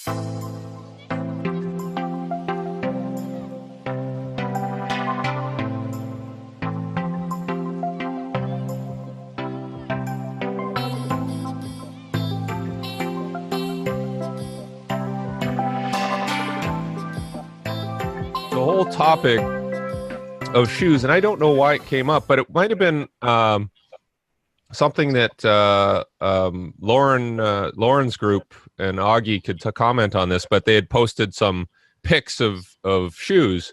The whole topic of shoes, and I don't know why it came up, but it might have been something that Lauren's group and Augie could comment on this, but they had posted some pics of shoes,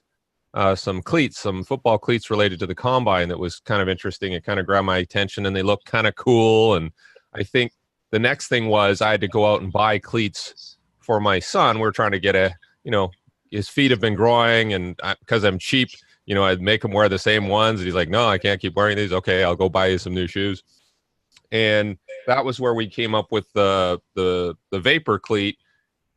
some cleats, some football cleats related to the combine that was kind of interesting. It kind of grabbed my attention, and they looked kind of cool. And I think the next thing was I had to go out and buy cleats for my son. We're trying to get his feet have been growing, and because I'm cheap, I'd make him wear the same ones. And he's like, no, I can't keep wearing these. Okay, I'll go buy you some new shoes. And that was where we came up with the vapor cleat.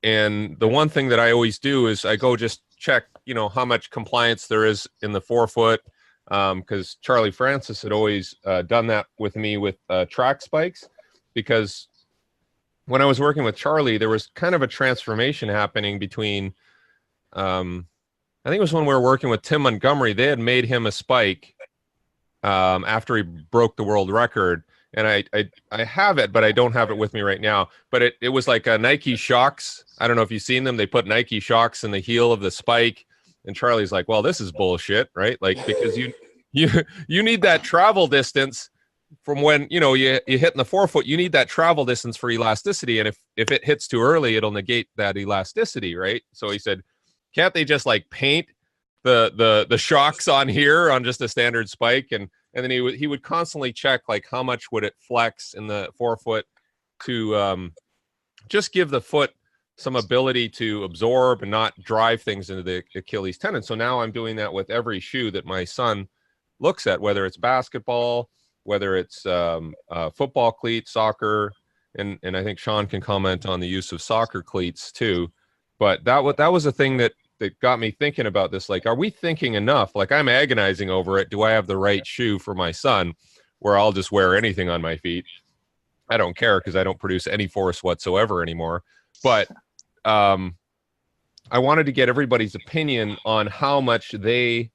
And the one thing that I always do is I go just check, how much compliance there is in the forefoot. Because Charlie Francis had always done that with me with track spikes. Because when I was working with Charlie, there was kind of a transformation happening between I think it was when we were working with Tim Montgomery. They had made him a spike after he broke the world record. And I have it, but I don't have it with me right now. But it was like a Nike Shocks. I don't know if you've seen them. They put Nike Shocks in the heel of the spike. And Charlie's like, well, this is bullshit, right? Like, because you need that travel distance from when, you hit in the forefoot. You need that travel distance for elasticity. And if it hits too early, it'll negate that elasticity, right? So he said, can't they just like paint the shocks on here on just a standard spike? And then he would constantly check like how much would it flex in the forefoot to just give the foot some ability to absorb and not drive things into the Achilles tendon. So now I'm doing that with every shoe that my son looks at, whether it's basketball, whether it's football cleats, soccer, and I think Shawn can comment on the use of soccer cleats too. But that was a thing that got me thinking about this. Like, are we thinking enough? Like, I'm agonizing over it. Do I have the right shoe for my son where I'll just wear anything on my feet? I don't care because I don't produce any force whatsoever anymore. But I wanted to get everybody's opinion on how much weight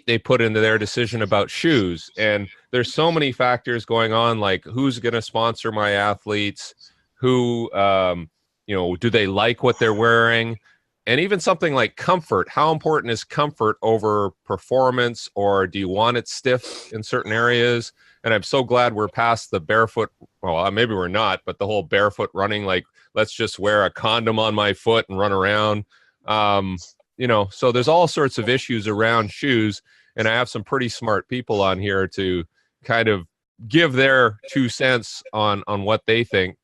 they put into their decision about shoes. And there's so many factors going on, like who's going to sponsor my athletes, who, do they like what they're wearing? And even something like comfort. How important is comfort over performance, or do you want it stiff in certain areas? And I'm so glad we're past the barefoot. Well, maybe we're not, but the whole barefoot running, like, let's just wear a condom on my foot and run around. So there's all sorts of issues around shoes. And I have some pretty smart people on here to kind of give their 2 cents on what they think.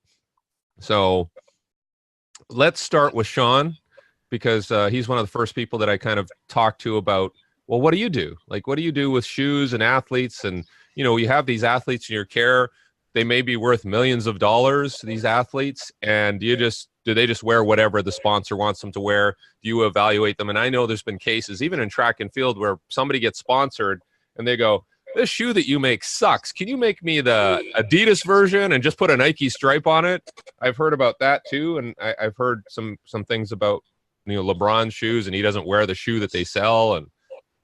So let's start with Shawn, because he's one of the first people that I kind of talked to about, well, what do you do? Like, what do you do with shoes and athletes? And, you have these athletes in your care. They may be worth millions of dollars, these athletes. And do they just wear whatever the sponsor wants them to wear? Do you evaluate them? And I know there's been cases, even in track and field, where somebody gets sponsored and they go, this shoe that you make sucks. Can you make me the Adidas version and just put a Nike stripe on it? I've heard about that too. And I've heard some things about, LeBron's shoes, and he doesn't wear the shoe that they sell. And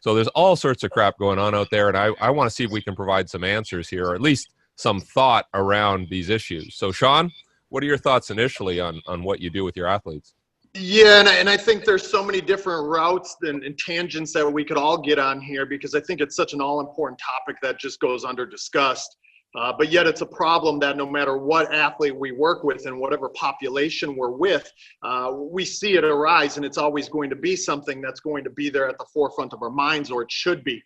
so there's all sorts of crap going on out there. And I want to see if we can provide some answers here, or at least some thought around these issues. So Shawn, what are your thoughts initially on what you do with your athletes? Yeah, and I think there's so many different routes and tangents that we could all get on here, because I think it's such an all-important topic that just goes under discussed. But yet it's a problem that no matter what athlete we work with and whatever population we're with, we see it arise, and it's always going to be something that's going to be there at the forefront of our minds, or it should be.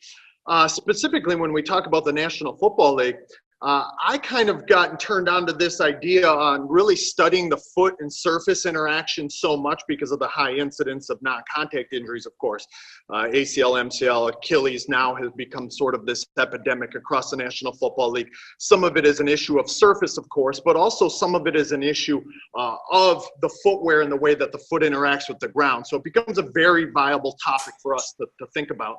Specifically, when we talk about the National Football League, I kind of gotten turned on to this idea on really studying the foot and surface interaction so much because of the high incidence of non-contact injuries, of course. ACL, MCL, Achilles now has become sort of this epidemic across the National Football League. Some of it is an issue of surface, of course, but also some of it is an issue of the footwear and the way that the foot interacts with the ground. So it becomes a very viable topic for us to think about.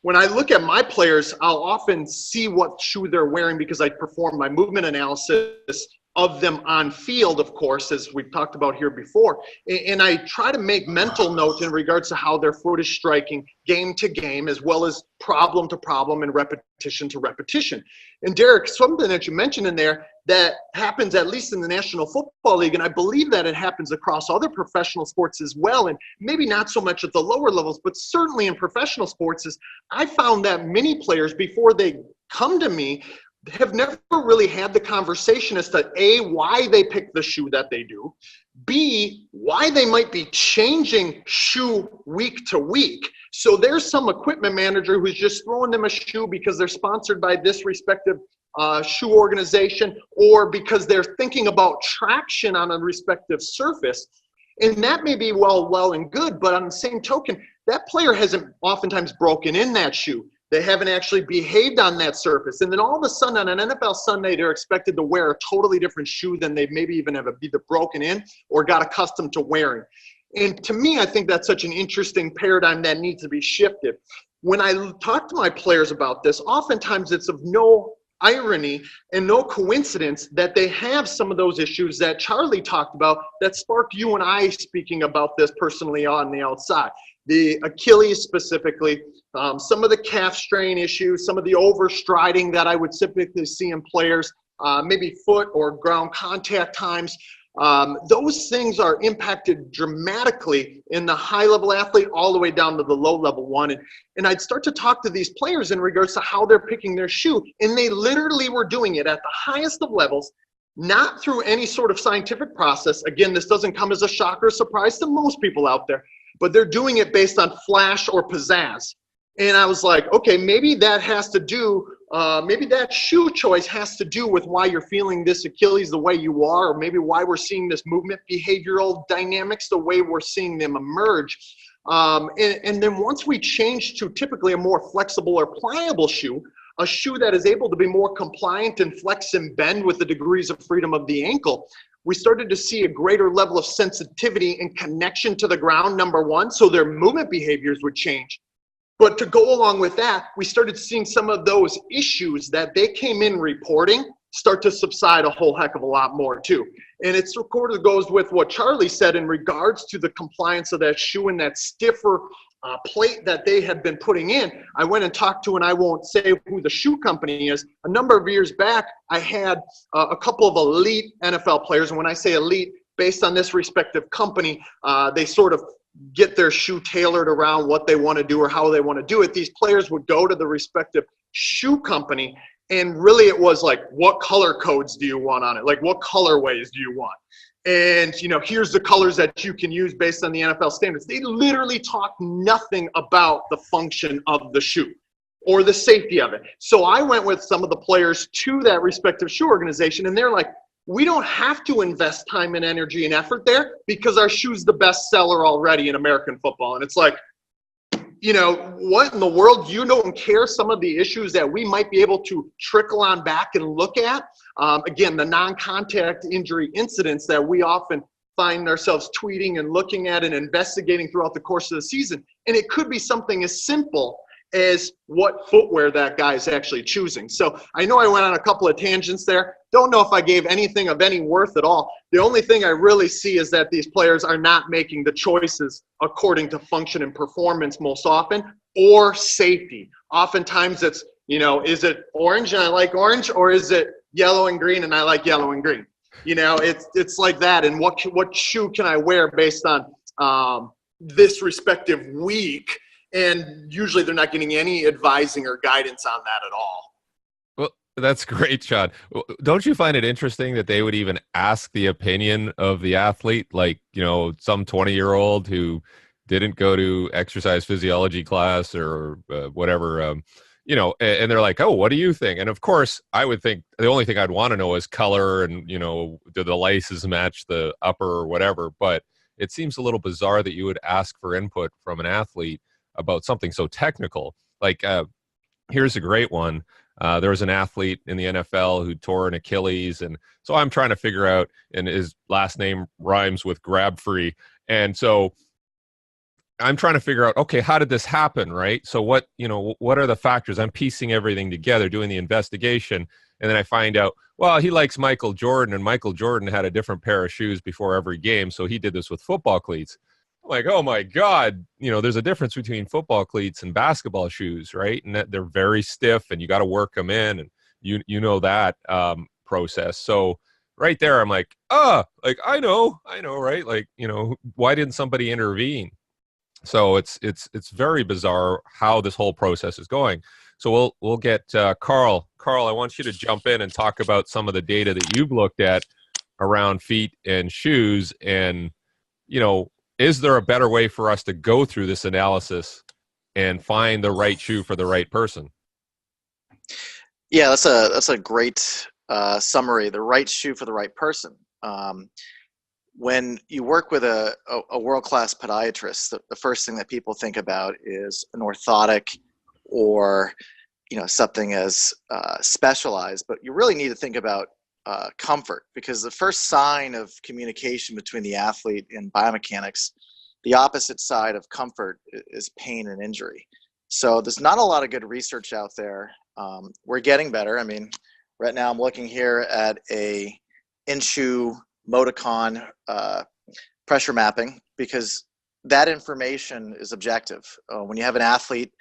When I look at my players, I'll often see what shoe they're wearing because I perform my movement analysis of them on field, of course, as we've talked about here before. And I try to make mental note in regards to how their foot is striking game to game, as well as problem to problem and repetition to repetition. And Derek, something that you mentioned in there that happens at least in the National Football League, and I believe that it happens across other professional sports as well, and maybe not so much at the lower levels, but certainly in professional sports, is I found that many players, before they come to me, have never really had the conversation as to A, why they pick the shoe that they do, B, why they might be changing shoe week to week. So there's some equipment manager who's just throwing them a shoe because they're sponsored by this respective shoe organization, or because they're thinking about traction on a respective surface. And that may be well and good, but on the same token, that player hasn't oftentimes broken in that shoe. They haven't actually behaved on that surface. And then all of a sudden on an NFL Sunday, they're expected to wear a totally different shoe than they maybe even have either broken in or got accustomed to wearing. And to me, I think that's such an interesting paradigm that needs to be shifted. When I talk to my players about this, oftentimes it's of no irony and no coincidence that they have some of those issues that Charlie talked about that sparked you and I speaking about this personally on the outside. The Achilles specifically, some of the calf strain issues, some of the overstriding that I would typically see in players, maybe foot or ground contact times. Those things are impacted dramatically in the high-level athlete all the way down to the low-level one. And I'd start to talk to these players in regards to how they're picking their shoe, and they literally were doing it at the highest of levels, not through any sort of scientific process. Again, this doesn't come as a shock or surprise to most people out there, but they're doing it based on flash or pizzazz. And I was like, okay, maybe that has to do, maybe that shoe choice has to do with why you're feeling this Achilles the way you are, or maybe why we're seeing this movement behavioral dynamics the way we're seeing them emerge. And then once we change to typically a more flexible or pliable shoe, a shoe that is able to be more compliant and flex and bend with the degrees of freedom of the ankle, we started to see a greater level of sensitivity and connection to the ground, number one, so their movement behaviors would change. But to go along with that, we started seeing some of those issues that they came in reporting start to subside a whole heck of a lot more too. And it sort of goes with what Charlie said in regards to the compliance of that shoe and that stiffer plate that they had been putting in. I went and talked to, and I won't say who the shoe company is. A number of years back, I had a couple of elite NFL players. And when I say elite, based on this respective company, they sort of get their shoe tailored around what they want to do or how they want to do it. These players would go to the respective shoe company, and really it was like, what color codes do you want on it? Like, what colorways do you want? And, you know, here's the colors that you can use based on the NFL standards. They literally talk nothing about the function of the shoe or the safety of it. So I went with some of the players to that respective shoe organization, and they're like, we don't have to invest time and energy and effort there because our shoe's the best seller already in American football. And it's like, you know, what in the world? You don't care some of the issues that we might be able to trickle on back and look at? Again, the non-contact injury incidents that we often find ourselves tweeting and looking at and investigating throughout the course of the season. And it could be something as simple as what footwear that guy is actually choosing. So I know I went on a couple of tangents there. Don't know if I gave anything of any worth at all. The only thing I really see is that these players are not making the choices according to function and performance most often, or safety. Oftentimes it's, you know, is it orange and I like orange, or is it yellow and green and I like yellow and green? You know, it's like that. And what shoe can I wear based on this respective week? And usually they're not getting any advising or guidance on that at all. Well, that's great, Shawn. Don't you find it interesting that they would even ask the opinion of the athlete? Like, you know, some 20-year-old who didn't go to exercise physiology class or whatever, you know, and they're like, oh, what do you think? And of course, I would think the only thing I'd want to know is color and, you know, do the laces match the upper or whatever. But it seems a little bizarre that you would ask for input from an athlete about something so technical. Like, here's a great one. There was an athlete in the NFL who tore an Achilles, and so I'm trying to figure out, and his last name rhymes with grab free, and so I'm trying to figure out, okay, how did this happen, right? So what are the factors? I'm piecing everything together, doing the investigation, And then I find out, well, he likes Michael Jordan, and Michael Jordan had a different pair of shoes before every game, so he did this with football cleats. I'm like, oh my God, there's a difference between football cleats and basketball shoes, right? And that they're very stiff, and you got to work them in, and you know that process. So right there, I'm like, like I know, right? Like, why didn't somebody intervene? So it's very bizarre how this whole process is going. So we'll get Carl. Carl, I want you to jump in and talk about some of the data that you've looked at around feet and shoes, and is there a better way for us to go through this analysis and find the right shoe for the right person? Yeah, that's a great summary. The right shoe for the right person. When you work with a world-class podiatrist, the first thing that people think about is an orthotic or something as specialized, but you really need to think about comfort, because the first sign of communication between the athlete and biomechanics, the opposite side of comfort is pain and injury. So there's not a lot of good research out there. We're getting better. I mean, right now I'm looking here at a in-shoe Moticon pressure mapping, because that information is objective. When you have an athlete,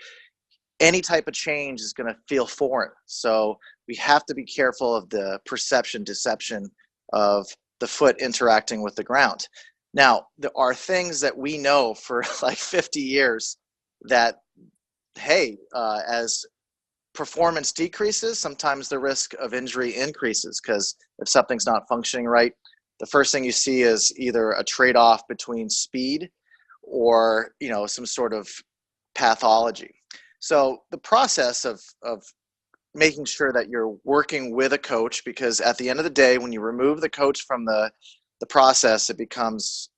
any type of change is going to feel foreign. So we have to be careful of the perception deception of the foot interacting with the ground. Now, there are things that we know for like 50 years that, hey, as performance decreases, sometimes the risk of injury increases, because if something's not functioning right, the first thing you see is either a trade-off between speed or some sort of pathology. So the process of making sure that you're working with a coach, because at the end of the day, when you remove the coach from the process, it becomes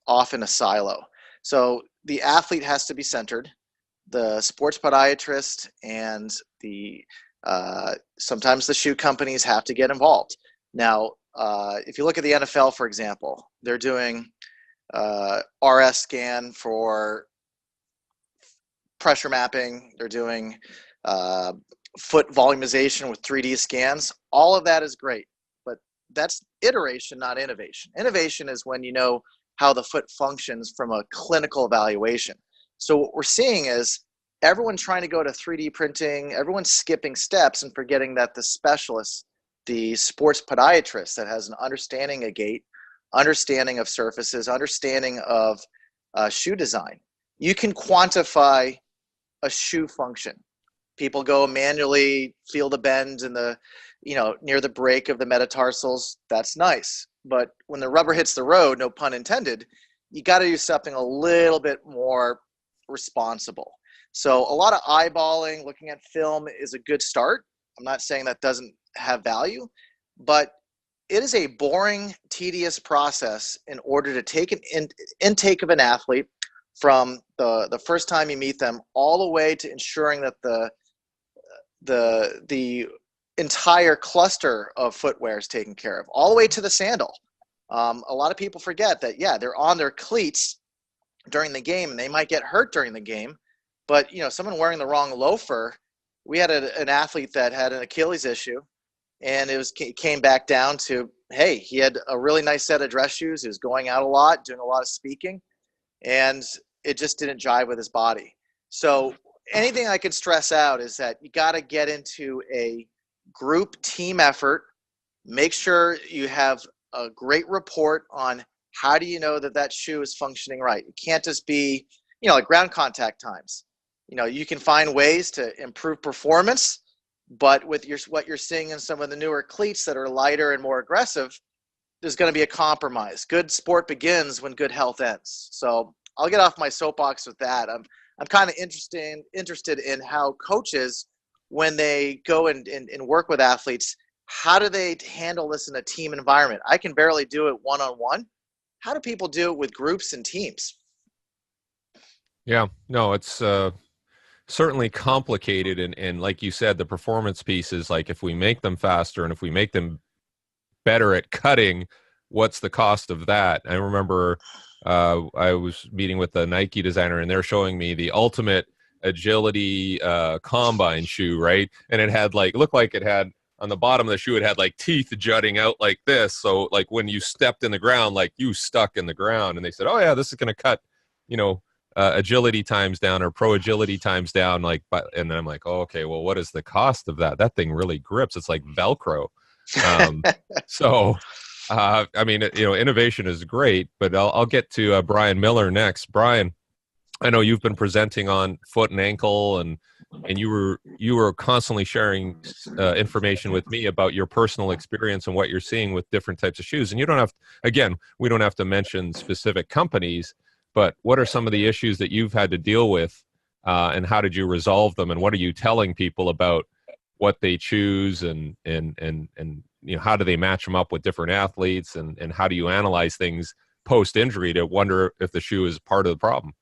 often a silo. So the athlete has to be centered. The sports podiatrist and the sometimes the shoe companies have to get involved. Now, if you look at the NFL, for example, they're doing RS scan for pressure mapping. They're doing foot volumization with 3D scans. All of that is great, but that's iteration, not innovation. Innovation is when you know how the foot functions from a clinical evaluation. So what we're seeing is everyone trying to go to 3D printing, everyone's skipping steps and forgetting that the specialist, the sports podiatrist that has an understanding of gait, understanding of surfaces, understanding of shoe design. You can quantify a shoe function. People go manually feel the bend in the, near the break of the metatarsals. That's nice. But when the rubber hits the road, no pun intended, you got to do something a little bit more responsible. So a lot of eyeballing, looking at film is a good start. I'm not saying that doesn't have value, but it is a boring, tedious process in order to take an intake of an athlete from the first time you meet them all the way to ensuring that the entire cluster of footwear is taken care of, all the way to the sandal. A lot of people forget that, yeah, they're on their cleats during the game and they might get hurt during the game, but someone wearing the wrong loafer. We had an athlete that had an Achilles issue, and it came back down to, hey, he had a really nice set of dress shoes. He was going out a lot, doing a lot of speaking, and it just didn't jive with his body. So anything I could stress out is that you got to get into a group team effort. Make sure you have a great report on how do you know that shoe is functioning right. It can't just be, like ground contact times. You can find ways to improve performance, but with what you're seeing in some of the newer cleats that are lighter and more aggressive, there's going to be a compromise. Good sport begins when good health ends. So I'll get off my soapbox with that. I'm kind of interested in how coaches, when they go and work with athletes, how do they handle this in a team environment? I can barely do it one-on-one. How do people do it with groups and teams? Yeah, no, it's certainly complicated. And like you said, the performance piece is like, if we make them faster and if we make them better at cutting, what's the cost of that? I remember I was meeting with a Nike designer and they're showing me the ultimate agility combine shoe, right? And it had looked like it had on the bottom of the shoe, it had like teeth jutting out like this. So like when you stepped in the ground, like you stuck in the ground. And they said, oh yeah, this is going to cut, agility times down or pro agility times down. And then I'm like, oh, okay, well, what is the cost of that? That thing really grips. It's like Velcro. Innovation is great, but I'll get to Brian Miller next. Brian, I know you've been presenting on foot and ankle, and you were constantly sharing information with me about your personal experience and what you're seeing with different types of shoes. And we don't have to mention specific companies, but what are some of the issues that you've had to deal with, and how did you resolve them? And what are you telling people about what they choose, and how do they match them up with different athletes, and how do you analyze things post injury to wonder if the shoe is part of the problem?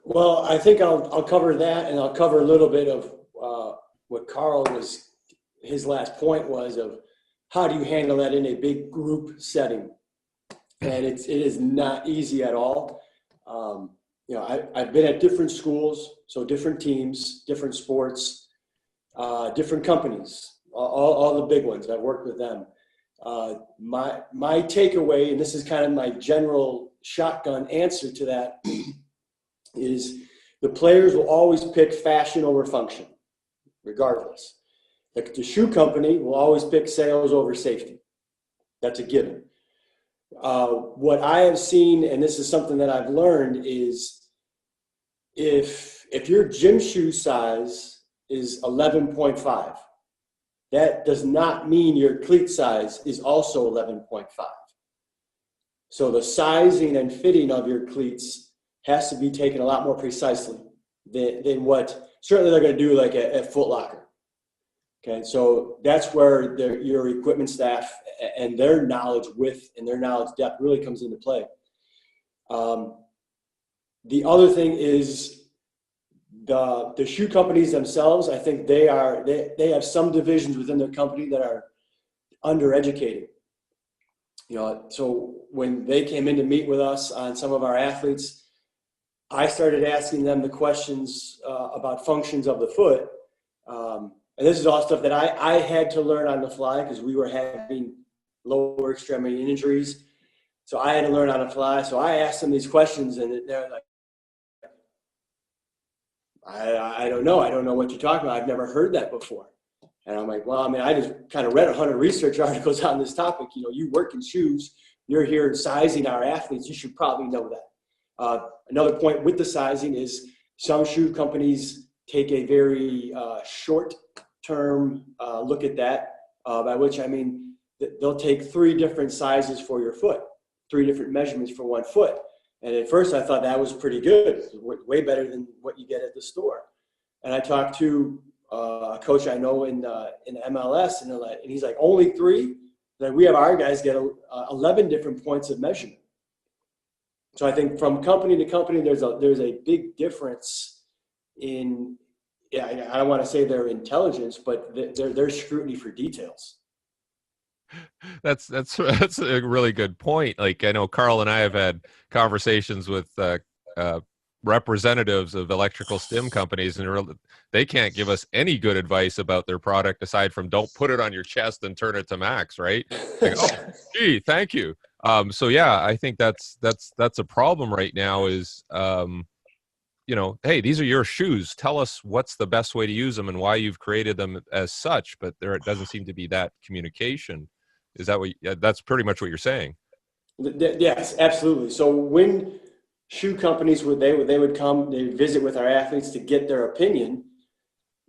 Well, I think I'll cover that, and I'll cover a little bit of what his last point was of how do you handle that in a big group setting, and it is not easy at all. I've been at different schools, so different teams, different sports, different companies, all the big ones. I've worked with them. My takeaway, and this is kind of my general shotgun answer to that, is the players will always pick fashion over function, regardless. The shoe company will always pick sales over safety. That's a given. What I have seen, and this is something that I've learned, is if your gym shoe size is 11.5, that does not mean your cleat size is also 11.5. So the sizing and fitting of your cleats has to be taken a lot more precisely than what certainly they're going to do like at Foot Locker. Okay, so that's where your equipment staff and their knowledge width and their knowledge depth really comes into play. The other thing is the shoe companies themselves. I think they have some divisions within their company that are undereducated. So when they came in to meet with us on some of our athletes, I started asking them the questions about functions of the foot. And this is all stuff that I had to learn on the fly because we were having lower extremity injuries. So I had to learn on the fly. So I asked them these questions, and they're like, I don't know. I don't know what you're talking about. I've never heard that before. And I'm like, well, I mean, I just kind of read 100 research articles on this topic. You work in shoes. You're here sizing our athletes. You should probably know that. Another point with the sizing is some shoe companies take a very short-term look at that, by which I mean they'll take 3 different sizes for your foot, 3 different measurements for one foot. And at first I thought that was pretty good, way better than what you get at the store. And I talked to a coach I know in MLS, and he's like, only 3? Like, we have our guys get 11 different points of measurement. So I think from company to company, there's a big difference in, I don't want to say their intelligence, but their scrutiny for details. That's a really good point. Like, I know Carl and I have had conversations with representatives of electrical stim companies, and they can't give us any good advice about their product aside from don't put it on your chest and turn it to max, right? Like, oh, gee, thank you. So yeah, I think that's a problem right now is, hey, these are your shoes. Tell us what's the best way to use them and why you've created them as such. But there doesn't seem to be that communication. Is that that's pretty much what you're saying? Yes, absolutely. So when shoe companies would come, they would visit with our athletes to get their opinion.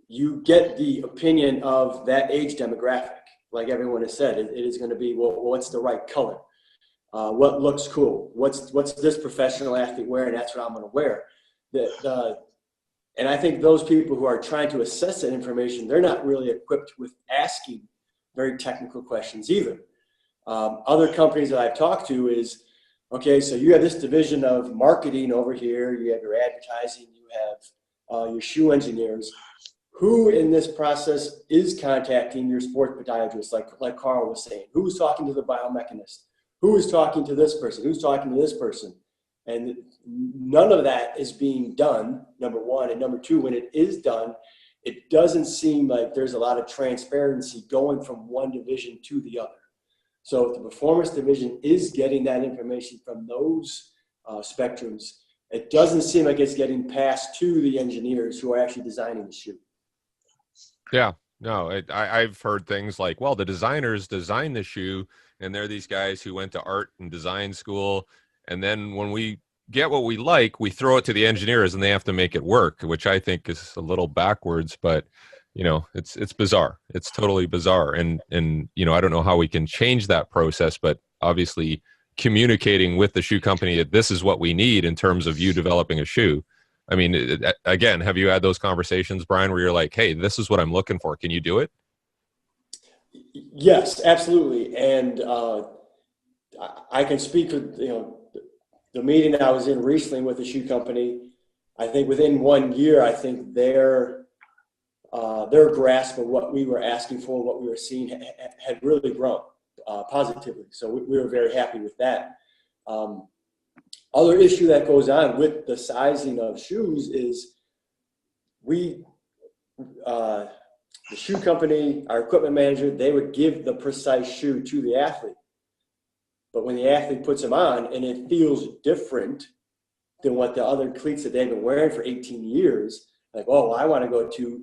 You get the opinion of that age demographic. Like everyone has said, it is going to be, well, what's the right color? What looks cool? What's this professional athlete wearing? That's what I'm going to wear. And I think those people who are trying to assess that information, they're not really equipped with asking very technical questions either. Other companies that I've talked to is, okay, so you have this division of marketing over here. You have your advertising. You have your shoe engineers. Who in this process is contacting your sports podiatrist, like Carl was saying? Who's talking to the biomechanist? Who is talking to this person? Who's talking to this person? And none of that is being done, number one. And number two, when it is done, it doesn't seem like there's a lot of transparency going from one division to the other. So if the performance division is getting that information from those spectrums, it doesn't seem like it's getting passed to the engineers who are actually designing the shoe. Yeah, no, I've heard things like, well, the designers designed the shoe, and they're these guys who went to art and design school. And then when we get what we like, we throw it to the engineers and they have to make it work, which I think is a little backwards, but it's bizarre. It's totally bizarre. And I don't know how we can change that process, but obviously communicating with the shoe company that this is what we need in terms of you developing a shoe. I mean, again, have you had those conversations, Brian, where you're like, hey, this is what I'm looking for. Can you do it? Yes, absolutely. And I can speak with, the meeting I was in recently with the shoe company. I think within 1 year, I think their grasp of what we were asking for, what we were seeing had really grown positively. So we were very happy with that. Other issue that goes on with the sizing of shoes is the shoe company, our equipment manager, they would give the precise shoe to the athlete. But when the athlete puts them on and it feels different than what the other cleats that they've been wearing for 18 years, like, oh, I want to go to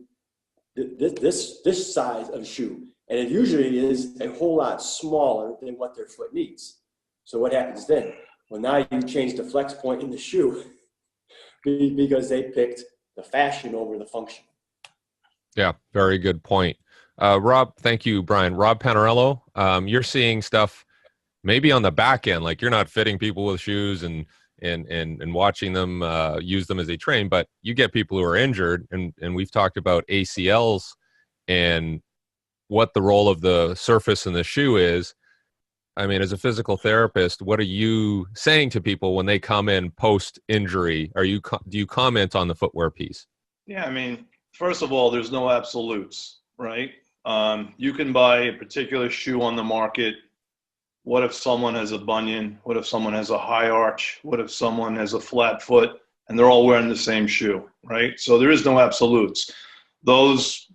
this size of shoe. And it usually is a whole lot smaller than what their foot needs. So what happens then? Well, now you change the flex point in the shoe because they picked the fashion over the function. Yeah, very good point. Rob, thank you, Brian. Rob Panarello, you're seeing stuff maybe on the back end, like you're not fitting people with shoes and watching them use them as they train, but you get people who are injured, and we've talked about ACLs and what the role of the surface in the shoe is. I mean, as a physical therapist, what are you saying to people when they come in post-injury? Do you comment on the footwear piece? Yeah, I mean, first of all, there's no absolutes, right? You can buy a particular shoe on the market. What if someone has a bunion? What if someone has a high arch? What if someone has a flat foot? And they're all wearing the same shoe, right? So there is no absolutes. Those,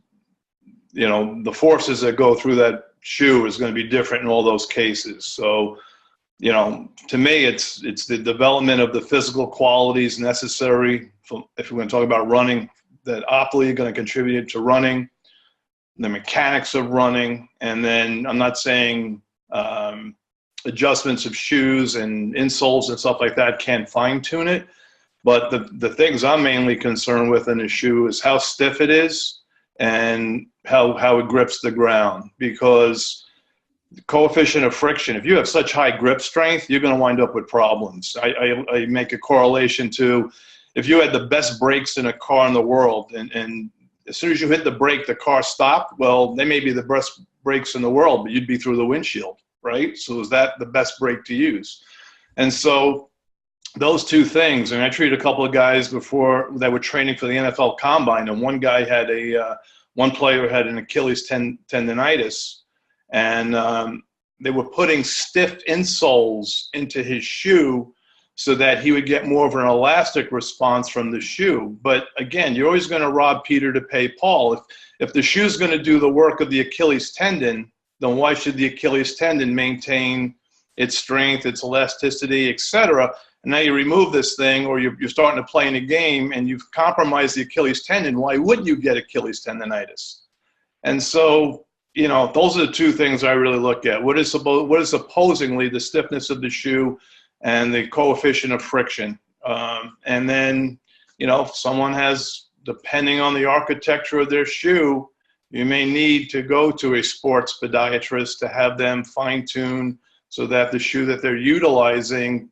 the forces that go through that shoe is going to be different in all those cases. So, to me, it's the development of the physical qualities necessary if we're going to talk about running, that optically are going to contribute to running, the mechanics of running, and then I'm not saying adjustments of shoes and insoles and stuff like that can't fine-tune it, but the things I'm mainly concerned with in a shoe is how stiff it is and how it grips the ground, because the coefficient of friction, if you have such high grip strength, you're going to wind up with problems. I make a correlation to if you had the best brakes in a car in the world and as soon as you hit the brake, the car stopped, well, they may be the best brakes in the world, but you'd be through the windshield, right? So is that the best brake to use? And so those two things, and I treated a couple of guys before that were training for the NFL Combine, and one guy had one player had an Achilles tendonitis, and they were putting stiff insoles into his shoe so that he would get more of an elastic response from the shoe. But again, you're always going to rob Peter to pay Paul. If the shoe's going to do the work of the Achilles tendon, then why should the Achilles tendon maintain its strength, its elasticity, etc.? And now you remove this thing, or you're starting to play in a game and you've compromised the Achilles tendon. Why wouldn't you get Achilles tendonitis? And so, those are the two things I really look at. What is supposedly the stiffness of the shoe and the coefficient of friction. And then, if someone has, depending on the architecture of their shoe, you may need to go to a sports podiatrist to have them fine-tune so that the shoe that they're utilizing,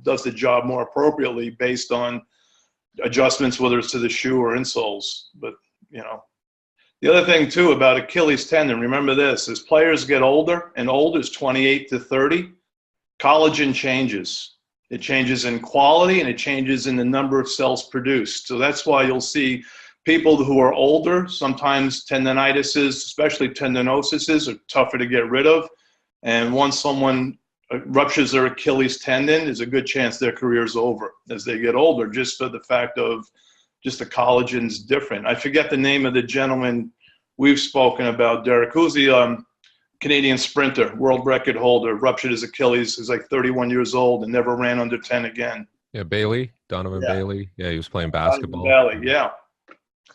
does the job more appropriately based on adjustments, whether it's to the shoe or insoles. But, the other thing too about Achilles tendon, remember this, as players get older, and old is 28 to 30, collagen changes. It changes in quality and it changes in the number of cells produced. So that's why you'll see people who are older, sometimes tendinitises, especially tendinoses, are tougher to get rid of. And once someone ruptures their Achilles tendon, there's a good chance their career's over as they get older, just for the fact of just the collagen's different. I forget the name of the gentleman we've spoken about, Derek. Who's the Canadian sprinter, world record holder, ruptured his Achilles. He's like 31 years old and never ran under 10 again. Yeah, Donovan Yeah. Bailey. Yeah, he was playing basketball. Valle, yeah.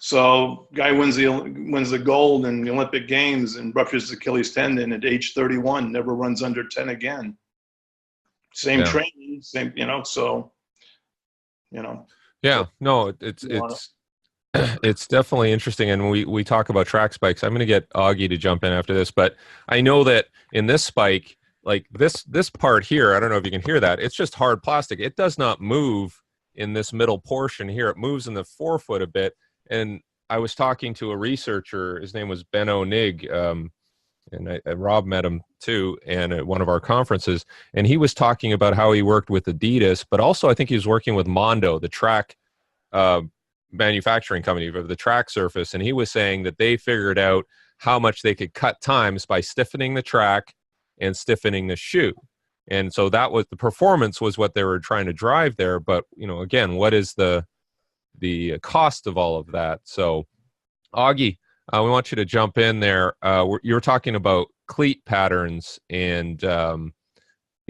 So guy wins the gold in the Olympic Games and ruptures his Achilles tendon at age 31, never runs under 10 again. Same training, same, so, Yeah, no, it's definitely interesting. And we talk about track spikes. I'm going to get Augie to jump in after this, but I know that in this spike, like this part here, I don't know if you can hear that. It's just hard plastic. It does not move in this middle portion here. It moves in the forefoot a bit. And I was talking to a researcher. His name was Ben O'Nig, and Rob met him too, and at one of our conferences. And he was talking about how he worked with Adidas, but also I think he was working with Mondo, the track manufacturing company of the track surface. And he was saying that they figured out how much they could cut times by stiffening the track and stiffening the shoe. And so that was the performance was what they were trying to drive there. But, again, what is the cost of all of that? So, Augie, we want you to jump in there. You were talking about cleat patterns and,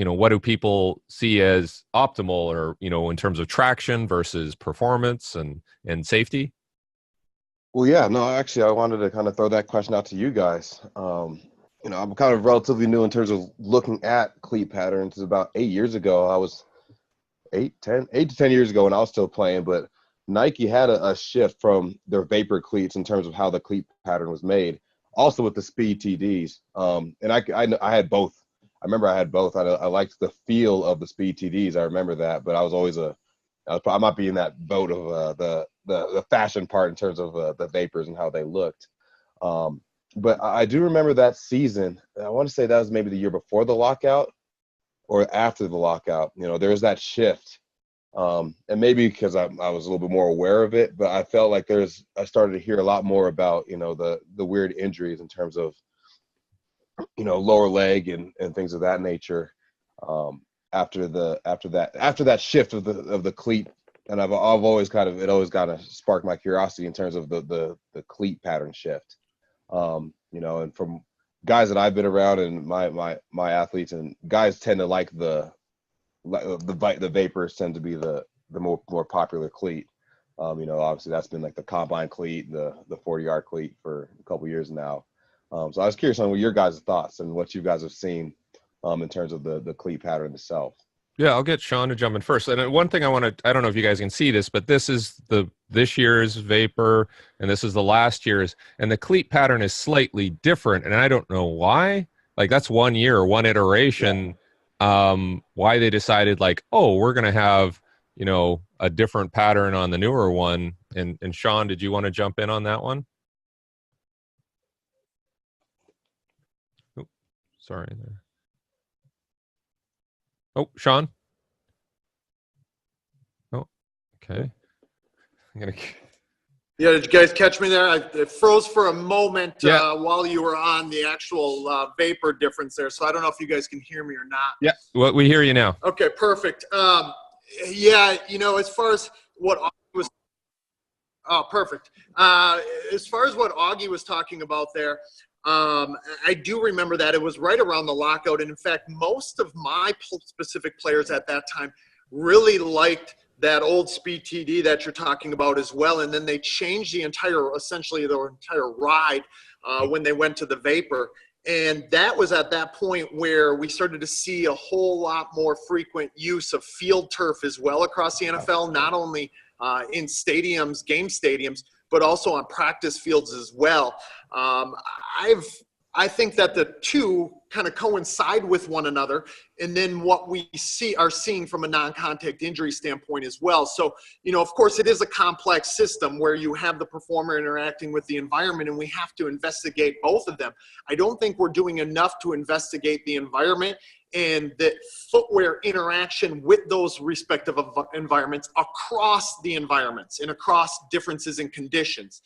what do people see as optimal or, in terms of traction versus performance and safety? Well, yeah, no, actually, I wanted to kind of throw that question out to you guys. I'm kind of relatively new in terms of looking at cleat patterns. About 8 years ago, I was 8 to 10 years ago when I was still playing, but Nike had a shift from their vapor cleats in terms of how the cleat pattern was made, also with the speed TDs. And I had both. I remember I had both. I liked the feel of the speed TDs. I remember that, but I was always I might be in that boat of the fashion part in terms of the vapors and how they looked. But I do remember that season. I want to say that was maybe the year before the lockout or after the lockout. There was that shift. And maybe because I was a little bit more aware of it, but I felt like I started to hear a lot more about, the weird injuries in terms of, lower leg and things of that nature. After that shift of the cleat. And I've always it always kind of sparked my curiosity in terms of the cleat pattern shift. And from guys that I've been around and my athletes, and guys tend to like the vapors tend to be the more popular cleat. Obviously that's been like the combine cleat, the 40-yard cleat for a couple years now. So I was curious on what your guys' thoughts and what you guys have seen in terms of the cleat pattern itself. Yeah, I'll get Shawn to jump in first. And one thing I don't know if you guys can see this, but this is this year's Vapor, and this is the last year's, and the cleat pattern is slightly different, and I don't know why. Like, that's 1 year, one iteration. Yeah. Why they decided, like, we're going to have, a different pattern on the newer one. And Shawn, did you want to jump in on that one? Oh, sorry there. Oh, Shawn? Oh, okay. Yeah, did you guys catch me there? It froze for a moment while you were on the actual vapor difference there. So I don't know if you guys can hear me or not. Yeah, well, we hear you now. Okay, perfect. As far as what Augie was – perfect. As far as what Augie was talking about there, I do remember that it was right around the lockout. And in fact, most of my specific players at that time really liked that old speed TD that you're talking about as well. And then they changed essentially their entire ride when they went to the Vapor. And that was at that point where we started to see a whole lot more frequent use of field turf as well across the NFL, not only in stadiums, game stadiums, but also on practice fields as well. I think that the two kind of coincide with one another, and then what we are seeing from a non-contact injury standpoint as well. So, of course, it is a complex system where you have the performer interacting with the environment, and we have to investigate both of them. I don't think we're doing enough to investigate the environment and the footwear interaction with those respective environments across the environments and across differences in conditions.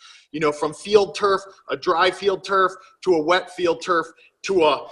From field turf, a dry field turf, to a wet field turf, to a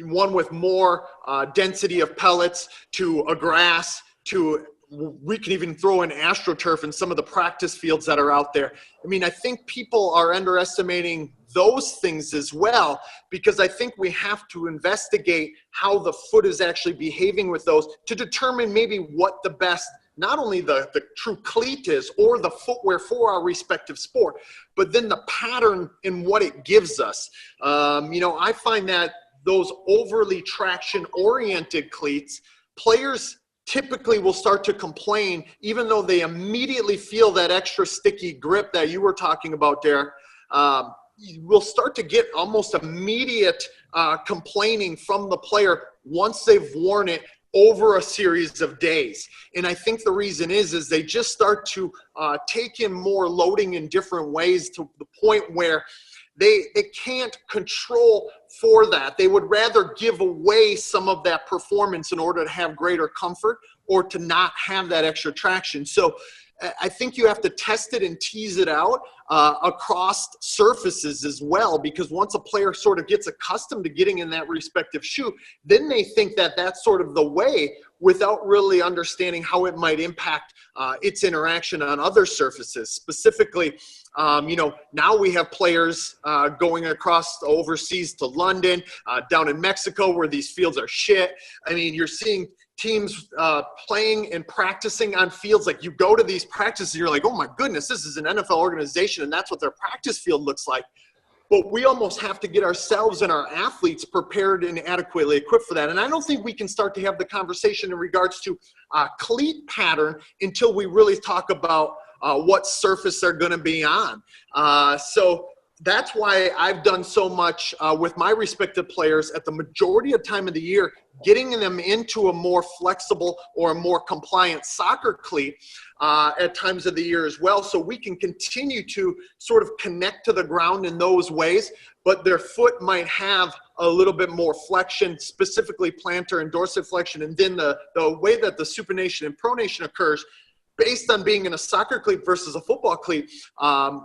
one with more density of pellets, to a grass, to we can even throw in AstroTurf and some of the practice fields that are out there. I mean, I think people are underestimating those things as well, because I think we have to investigate how the foot is actually behaving with those to determine maybe what the best, not only the true cleat is or the footwear for our respective sport, but then the pattern in what it gives us. I find that those overly traction-oriented cleats, players typically will start to complain, even though they immediately feel that extra sticky grip that you were talking about, Derek. Will start to get almost immediate complaining from the player once they've worn it over a series of days. And I think the reason is they just start to take in more loading in different ways to the point where they can't control for that. They would rather give away some of that performance in order to have greater comfort or to not have that extra traction. So I think you have to test it and tease it out across surfaces as well, because once a player sort of gets accustomed to getting in that respective shoe, then they think that that's sort of the way, without really understanding how it might impact its interaction on other surfaces. Specifically, now we have players going across overseas to London, down in Mexico, where these fields are shit. I mean, you're seeing teams playing and practicing on fields. Like, you go to these practices, you're like, oh my goodness, this is an NFL organization, and that's what their practice field looks like. But we almost have to get ourselves and our athletes prepared and adequately equipped for that. And I don't think we can start to have the conversation in regards to cleat pattern until we really talk about what surface they're going to be on. So that's why I've done so much with my respective players at the majority of time of the year, getting them into a more flexible or a more compliant soccer cleat at times of the year as well, so we can continue to sort of connect to the ground in those ways, but their foot might have a little bit more flexion, specifically plantar and dorsiflexion, and then the way that the supination and pronation occurs, based on being in a soccer cleat versus a football cleat,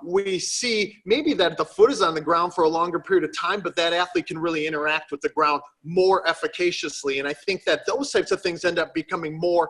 we see maybe that the foot is on the ground for a longer period of time, but that athlete can really interact with the ground more efficaciously. And I think that those types of things end up becoming more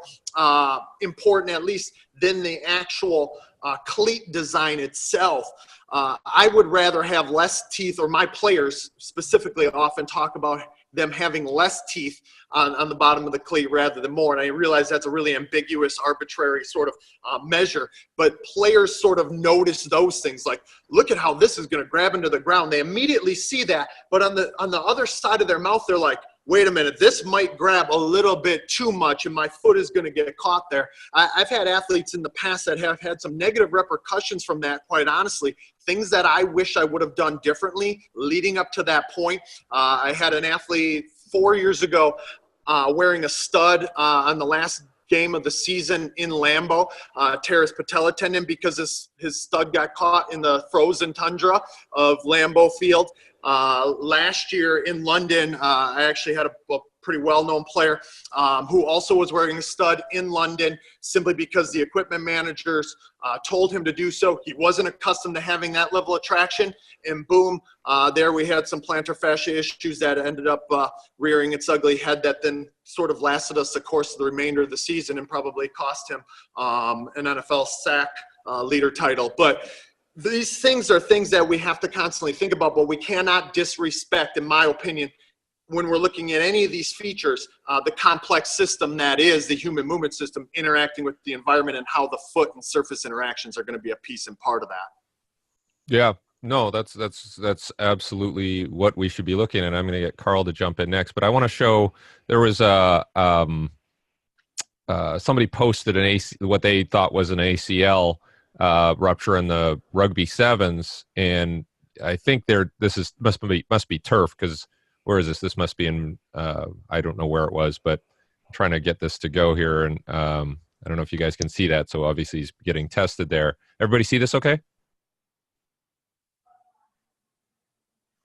important, at least, than the actual cleat design itself. I would rather have less teeth, or my players specifically often talk about them having less teeth on the bottom of the cleat rather than more. And I realize that's a really ambiguous, arbitrary sort of measure, but players sort of notice those things, like, look at how this is going to grab into the ground. They immediately see that, but on the other side of their mouth, they're like, wait a minute, this might grab a little bit too much and my foot is going to get caught there. I've had athletes in the past that have had some negative repercussions from that, quite honestly, things that I wish I would have done differently leading up to that point. I had an athlete 4 years ago wearing a stud on the last game of the season in Lambeau, tear his patella tendon because his stud got caught in the frozen tundra of Lambeau Field. Last year in London, I actually had a pretty well-known player who also was wearing a stud in London, simply because the equipment managers told him to do so. He wasn't accustomed to having that level of traction, and boom, there we had some plantar fascia issues that ended up rearing its ugly head, that then sort of lasted us the course of the remainder of the season and probably cost him an NFL sack leader title. But these things are things that we have to constantly think about, but we cannot disrespect, in my opinion, when we're looking at any of these features, the complex system that is the human movement system interacting with the environment, and how the foot and surface interactions are going to be a piece and part of that. Yeah, no, that's absolutely what we should be looking at. I'm going to get Carl to jump in next, but I want to show, there was somebody posted what they thought was an ACL rupture in the rugby sevens, and I think must be turf, because where is this? This must be in I don't know where it was, but I'm trying to get this to go here, and I don't know if you guys can see that. So obviously he's getting tested there. Everybody see this okay?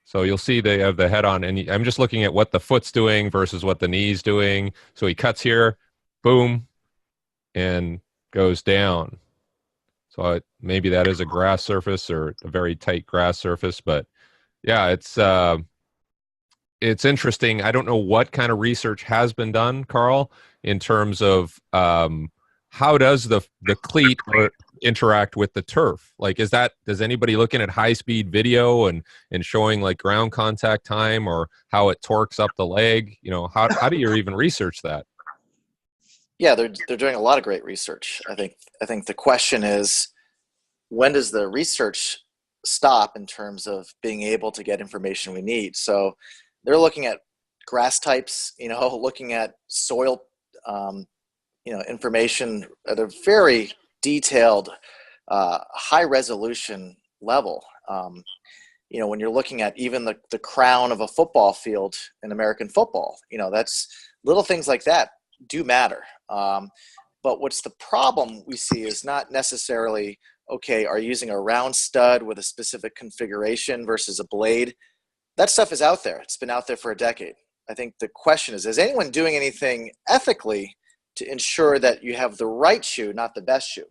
So you'll see they have the head on, and I'm just looking at what the foot's doing versus what the knee's doing. So he cuts here, boom, and goes down. So maybe that is a grass surface, or a very tight grass surface, but yeah, it's interesting. I don't know what kind of research has been done, Carl, in terms of how does the cleat interact with the turf? Like, does anybody looking at high speed video and showing like ground contact time or how it torques up the leg? How do you even research that? Yeah, they're doing a lot of great research. I think the question is, when does the research stop in terms of being able to get information we need? So they're looking at grass types, looking at soil, information at a very detailed, high resolution level. When you're looking at even the crown of a football field in American football, that's little things like that do matter. But what's the problem we see is not necessarily, okay, are you using a round stud with a specific configuration versus a blade? That stuff is out there. It's been out there for a decade. I think the question is anyone doing anything ethically to ensure that you have the right shoe, not the best shoe?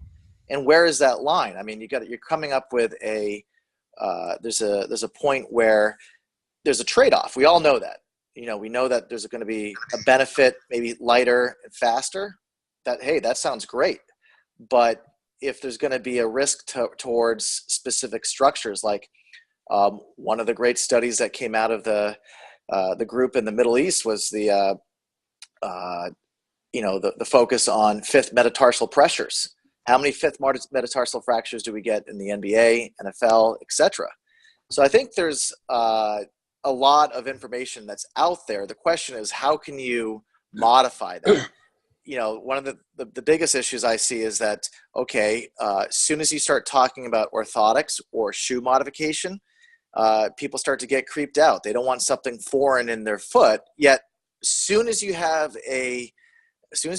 And where is that line? I mean, you're coming up with there's a point where there's a trade-off. We all know that. We know that there's going to be a benefit, maybe lighter and faster. That sounds great. But if there's going to be a risk towards specific structures, like one of the great studies that came out of the group in the Middle East was the focus on fifth metatarsal pressures. How many fifth metatarsal fractures do we get in the NBA, NFL, etc.? So I think there's a lot of information that's out there. The question is, how can you modify that? One of the biggest issues I see is that, as soon as you start talking about orthotics or shoe modification, people start to get creeped out. They don't want something foreign in their foot. Yet, as soon as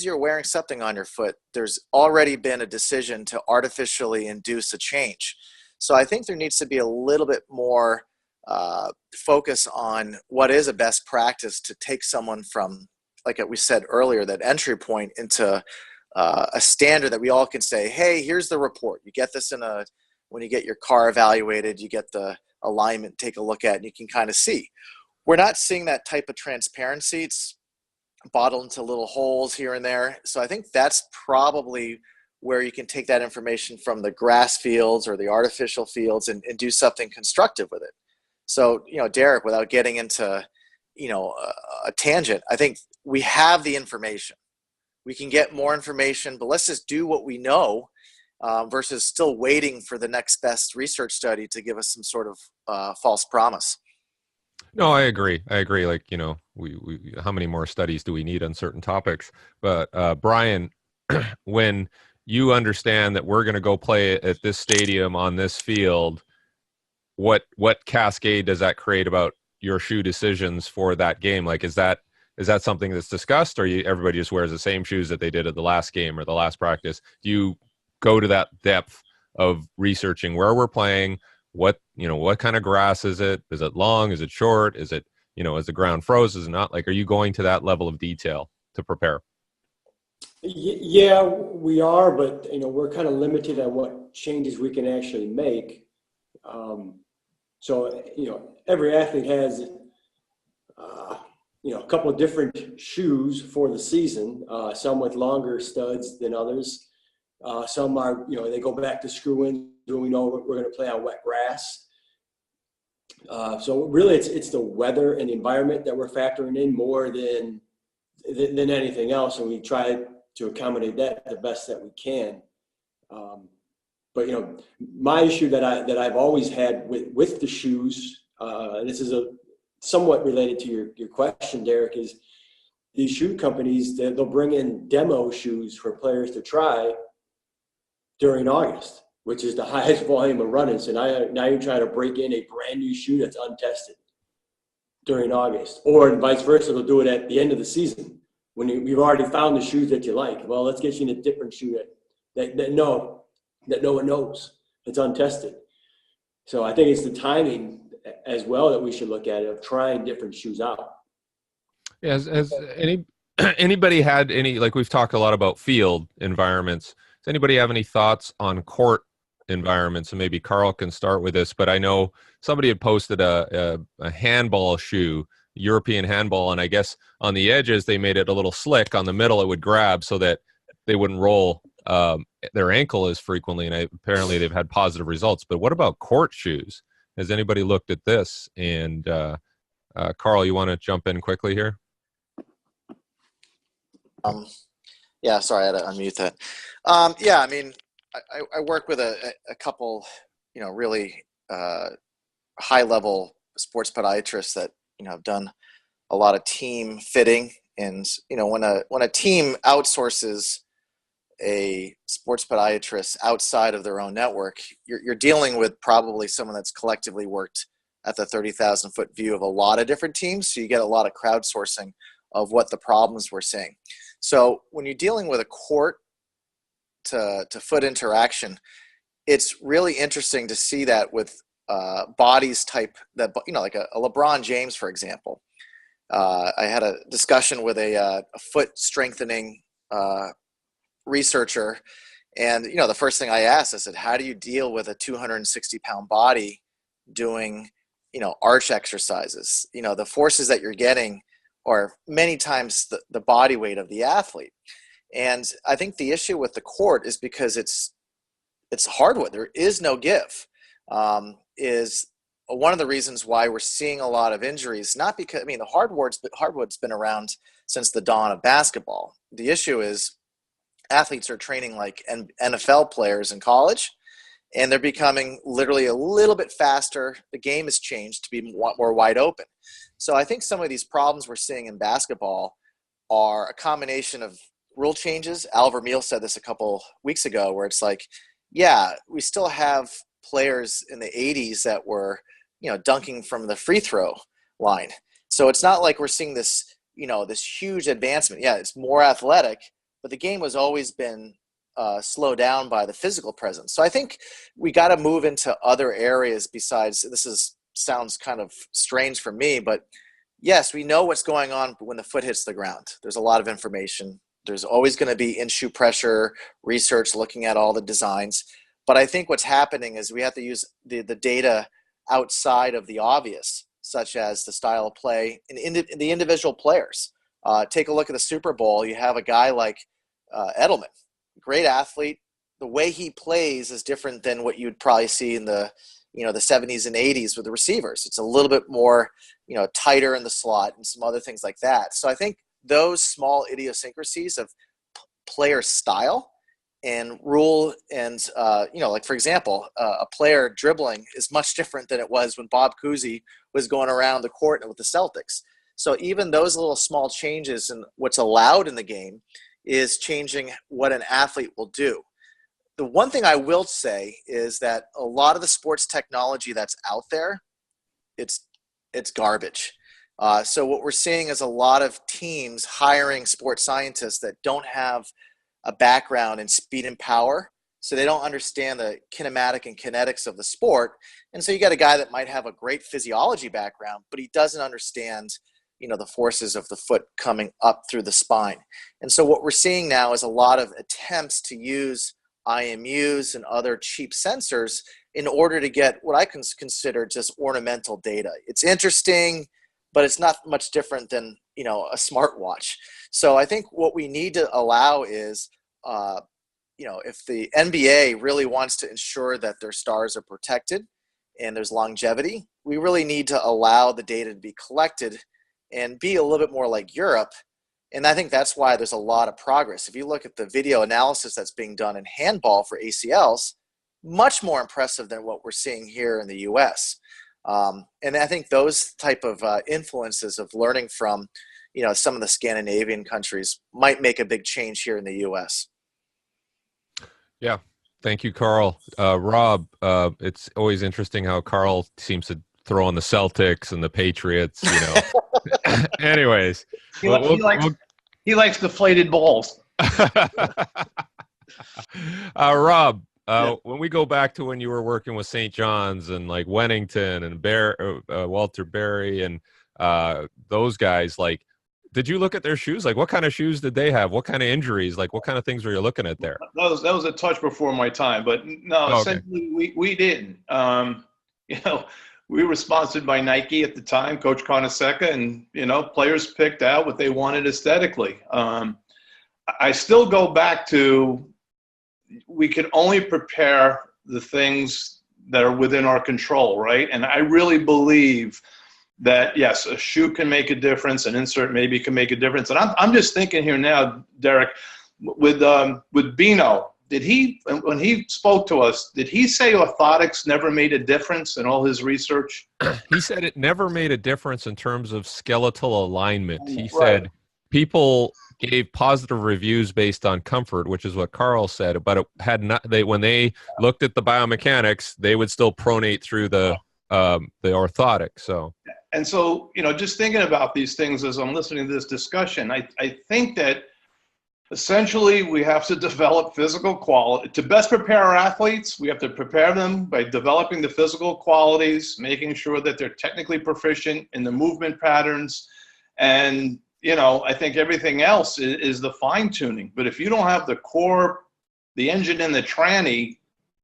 you're wearing something on your foot, there's already been a decision to artificially induce a change. So I think there needs to be a little bit more focus on what is a best practice to take someone from, like we said earlier, that entry point into a standard that we all can say, hey, here's the report. You get this when you get your car evaluated, you get the alignment, take a look at, and you can kind of see. We're not seeing that type of transparency. It's bottled into little holes here and there. So I think that's probably where you can take that information from the grass fields or the artificial fields and do something constructive with it. So, Derek, without getting into, a tangent, I think we have the information. We can get more information, but let's just do what we know versus still waiting for the next best research study to give us some sort of false promise. No, I agree. Like, we how many more studies do we need on certain topics? But Brian, when you understand that we're going to go play at this stadium on this field, what cascade does that create about your shoe decisions for that game? Like, is that something that's discussed, or everybody just wears the same shoes that they did at the last game or the last practice? Do you go to that depth of researching where we're playing? What kind of grass is it? Is it long? Is it short? Is it, is the ground froze? Is it not? Like, are you going to that level of detail to prepare? Yeah, we are, but we're kind of limited on what changes we can actually make. So every athlete has a couple of different shoes for the season. Some with longer studs than others. Some are they go back to screw-ins when we know we're going to play on wet grass. So really, it's the weather and the environment that we're factoring in more than anything else, and we try to accommodate that the best that we can. But my issue that I've always had with the shoes, and this is somewhat related to your question, Derek, is these shoe companies, they'll bring in demo shoes for players to try during August, which is the highest volume of running. So now you're trying to break in a brand new shoe that's untested during August, or vice versa. They'll do it at the end of the season when you've already found the shoes that you like. Well, let's get you in a different shoe that no one knows. It's untested. So I think it's the timing as well that we should look at of trying different shoes out. Yeah, has anybody had any, like, we've talked a lot about field environments. Does anybody have any thoughts on court environments? And maybe Carl can start with this, but I know somebody had posted a handball shoe, European handball, and I guess on the edges they made it a little slick. On the middle it would grab so that they wouldn't roll their ankle as frequently, and apparently they've had positive results. But what about court shoes? Has anybody looked at this? And Carl, you want to jump in quickly here? Yeah, sorry, I had to unmute that. Yeah, I mean, I work with a couple, really high-level sports podiatrists that, have done a lot of team fitting. And, when a team outsources a sports podiatrist outside of their own network, you're dealing with probably someone that's collectively worked at the 30,000-foot view of a lot of different teams. So you get a lot of crowdsourcing of what the problems we're seeing. So when you're dealing with a court to foot interaction, it's really interesting to see that with bodies type that, like a LeBron James, for example. I had a discussion with a foot strengthening researcher, and the first thing I asked, I said, how do you deal with a 260-pound body doing arch exercises? The forces that you're getting are many times the body weight of the athlete. And I think the issue with the court is because it's hardwood. There is no give. Is one of the reasons why we're seeing a lot of injuries. Not because the hardwood's been around since the dawn of basketball. The issue is athletes are training like NFL players in college, and they're becoming literally a little bit faster. The game has changed to be more wide open. So I think some of these problems we're seeing in basketball are a combination of rule changes. Al Vermeil said this a couple weeks ago, where it's like, yeah, we still have players in the 80s that were, dunking from the free throw line. So it's not like we're seeing this, this huge advancement. Yeah, it's more athletic, but the game has always been slowed down by the physical presence. So I think we got to move into other areas besides, sounds kind of strange for me, but yes, we know what's going on when the foot hits the ground. There's a lot of information. There's always going to be in-shoe pressure research looking at all the designs. But I think what's happening is we have to use the data outside of the obvious, such as the style of play and the individual players. Take a look at the Super Bowl. You have a guy like Edelman, great athlete. The way he plays is different than what you'd probably see in the 70s and 80s with the receivers. It's a little bit more, tighter in the slot and some other things like that. So I think those small idiosyncrasies of player style and rule and, like, for example, a player dribbling is much different than it was when Bob Cousy was going around the court with the Celtics. So even those little small changes in what's allowed in the game is changing what an athlete will do. The one thing I will say is that a lot of the sports technology that's out there, it's garbage. So what we're seeing is a lot of teams hiring sports scientists that don't have a background in speed and power. So they don't understand the kinematic and kinetics of the sport. And so you got a guy that might have a great physiology background, but he doesn't understand, the forces of the foot coming up through the spine. And so what we're seeing now is a lot of attempts to use IMUs and other cheap sensors in order to get what I consider just ornamental data. It's interesting, but it's not much different than, a smartwatch. So I think what we need to allow is, if the NBA really wants to ensure that their stars are protected and there's longevity, we really need to allow the data to be collected and be a little bit more like Europe. And I think that's why there's a lot of progress. If you look at the video analysis that's being done in handball for ACLs, much more impressive than what we're seeing here in the US. And I think those type of influences of learning from, some of the Scandinavian countries might make a big change here in the US. Yeah. Thank you, Carl. Rob, it's always interesting how Carl seems to throw on the Celtics and the Patriots, Anyways. He likes deflated balls. Rob, when we go back to when you were working with St. John's and like Wennington and Walter Berry and those guys, like, did you look at their shoes? Like, what kind of shoes did they have? What kind of injuries? Like, what kind of things were you looking at there? That was a touch before my time, but no, essentially we didn't. We were sponsored by Nike at the time, Coach Carnesecca, and, players picked out what they wanted aesthetically. I still go back to we can only prepare the things that are within our control, right? And I really believe that, yes, a shoe can make a difference, an insert maybe can make a difference. And I'm just thinking here now, Derek, with Bino, did he, when he spoke to us, did he say orthotics never made a difference in all his research? He said it never made a difference in terms of skeletal alignment. He Right. said people gave positive reviews based on comfort, which is what Carl said, but it had not, when they looked at the biomechanics, they would still pronate through the orthotic. So, and so, just thinking about these things as I'm listening to this discussion, I think that essentially we have to develop physical quality. To best prepare our athletes, we have to prepare them by developing the physical qualities, making sure that they're technically proficient in the movement patterns. And, I think everything else is the fine tuning. But if you don't have the core, the engine and the tranny,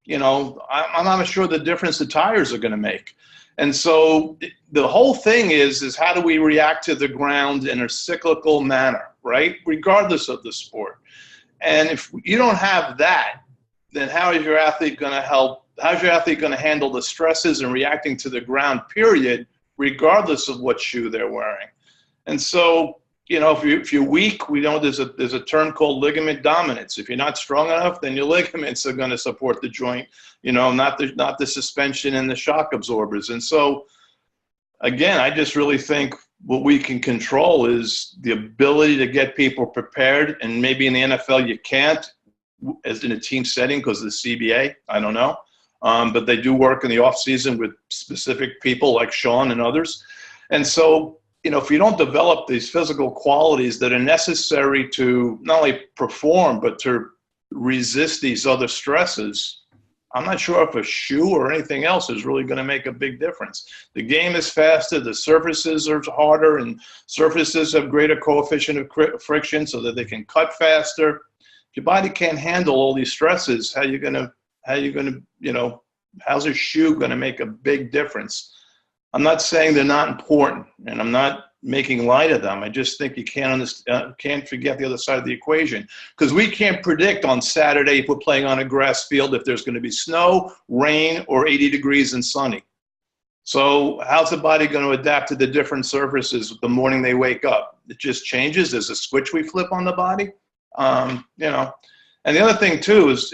I'm not sure the difference the tires are going to make. And so the whole thing is how do we react to the ground in a cyclical manner, right? Regardless of the sport. And if you don't have that, then how is your athlete going to handle the stresses and reacting to the ground, period, regardless of what shoe they're wearing? And so, if you're weak, there's a term called ligament dominance. If you're not strong enough, then your ligaments are going to support the joint, not the suspension and the shock absorbers. And so, again, I just really think what we can control is the ability to get people prepared. And maybe in the NFL you can't, as in a team setting because of the CBA. I don't know, but they do work in the off season with specific people like Shawn and others. And so, if you don't develop these physical qualities that are necessary to not only perform, but to resist these other stresses, I'm not sure if a shoe or anything else is really going to make a big difference. The game is faster, the surfaces are harder, and surfaces have greater coefficient of friction so that they can cut faster. If your body can't handle all these stresses, how's a shoe going to make a big difference? I'm not saying they're not important, and I'm not making light of them. I just think you can't forget the other side of the equation, because we can't predict on Saturday if we're playing on a grass field if there's going to be snow, rain, or 80 degrees and sunny. So how's the body going to adapt to the different surfaces the morning they wake up? It just changes. There's a switch we flip on the body, And the other thing too is,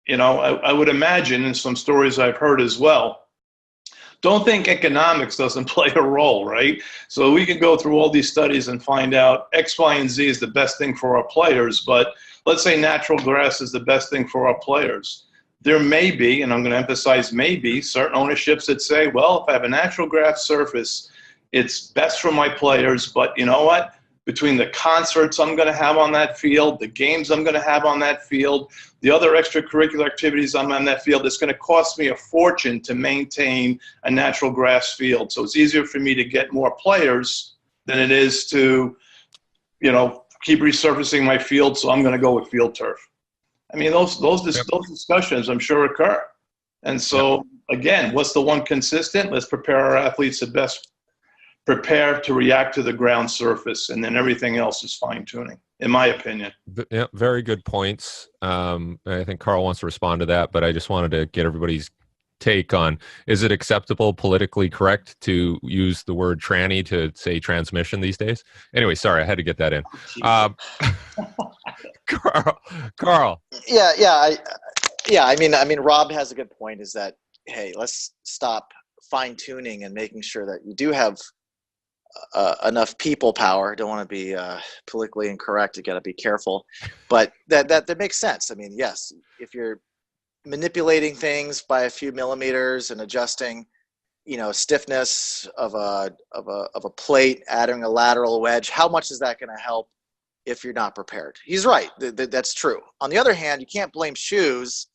I would imagine in some stories I've heard as well, don't think economics doesn't play a role, right? So we can go through all these studies and find out X, Y, and Z is the best thing for our players, but let's say natural grass is the best thing for our players. There may be, and I'm going to emphasize maybe, certain ownerships that say, well, if I have a natural grass surface, it's best for my players, but you know what? Between the concerts I'm going to have on that field, the games I'm going to have on that field, the other extracurricular activities I'm on that field, it's going to cost me a fortune to maintain a natural grass field. So it's easier for me to get more players than it is to, keep resurfacing my field. So I'm going to go with field turf. I mean, those discussions I'm sure occur. And so again, what's the one consistent? Let's prepare our athletes to best prepare to react to the ground surface, and then everything else is fine tuning, in my opinion. Yeah, very good points. I think Carl wants to respond to that, but I just wanted to get everybody's take on, is it acceptable, politically correct to use the word tranny to say transmission these days? Anyway, sorry, I had to get that in. Carl. Yeah. I mean, Rob has a good point, is that, hey, let's stop fine tuning and making sure that you do have enough people power. Don't want to be politically incorrect. You got to be careful, but that makes sense. I mean, yes, if you're manipulating things by a few millimeters and adjusting, stiffness of a plate, adding a lateral wedge, how much is that going to help if you're not prepared? He's right. That's true. On the other hand, you can't blame shoes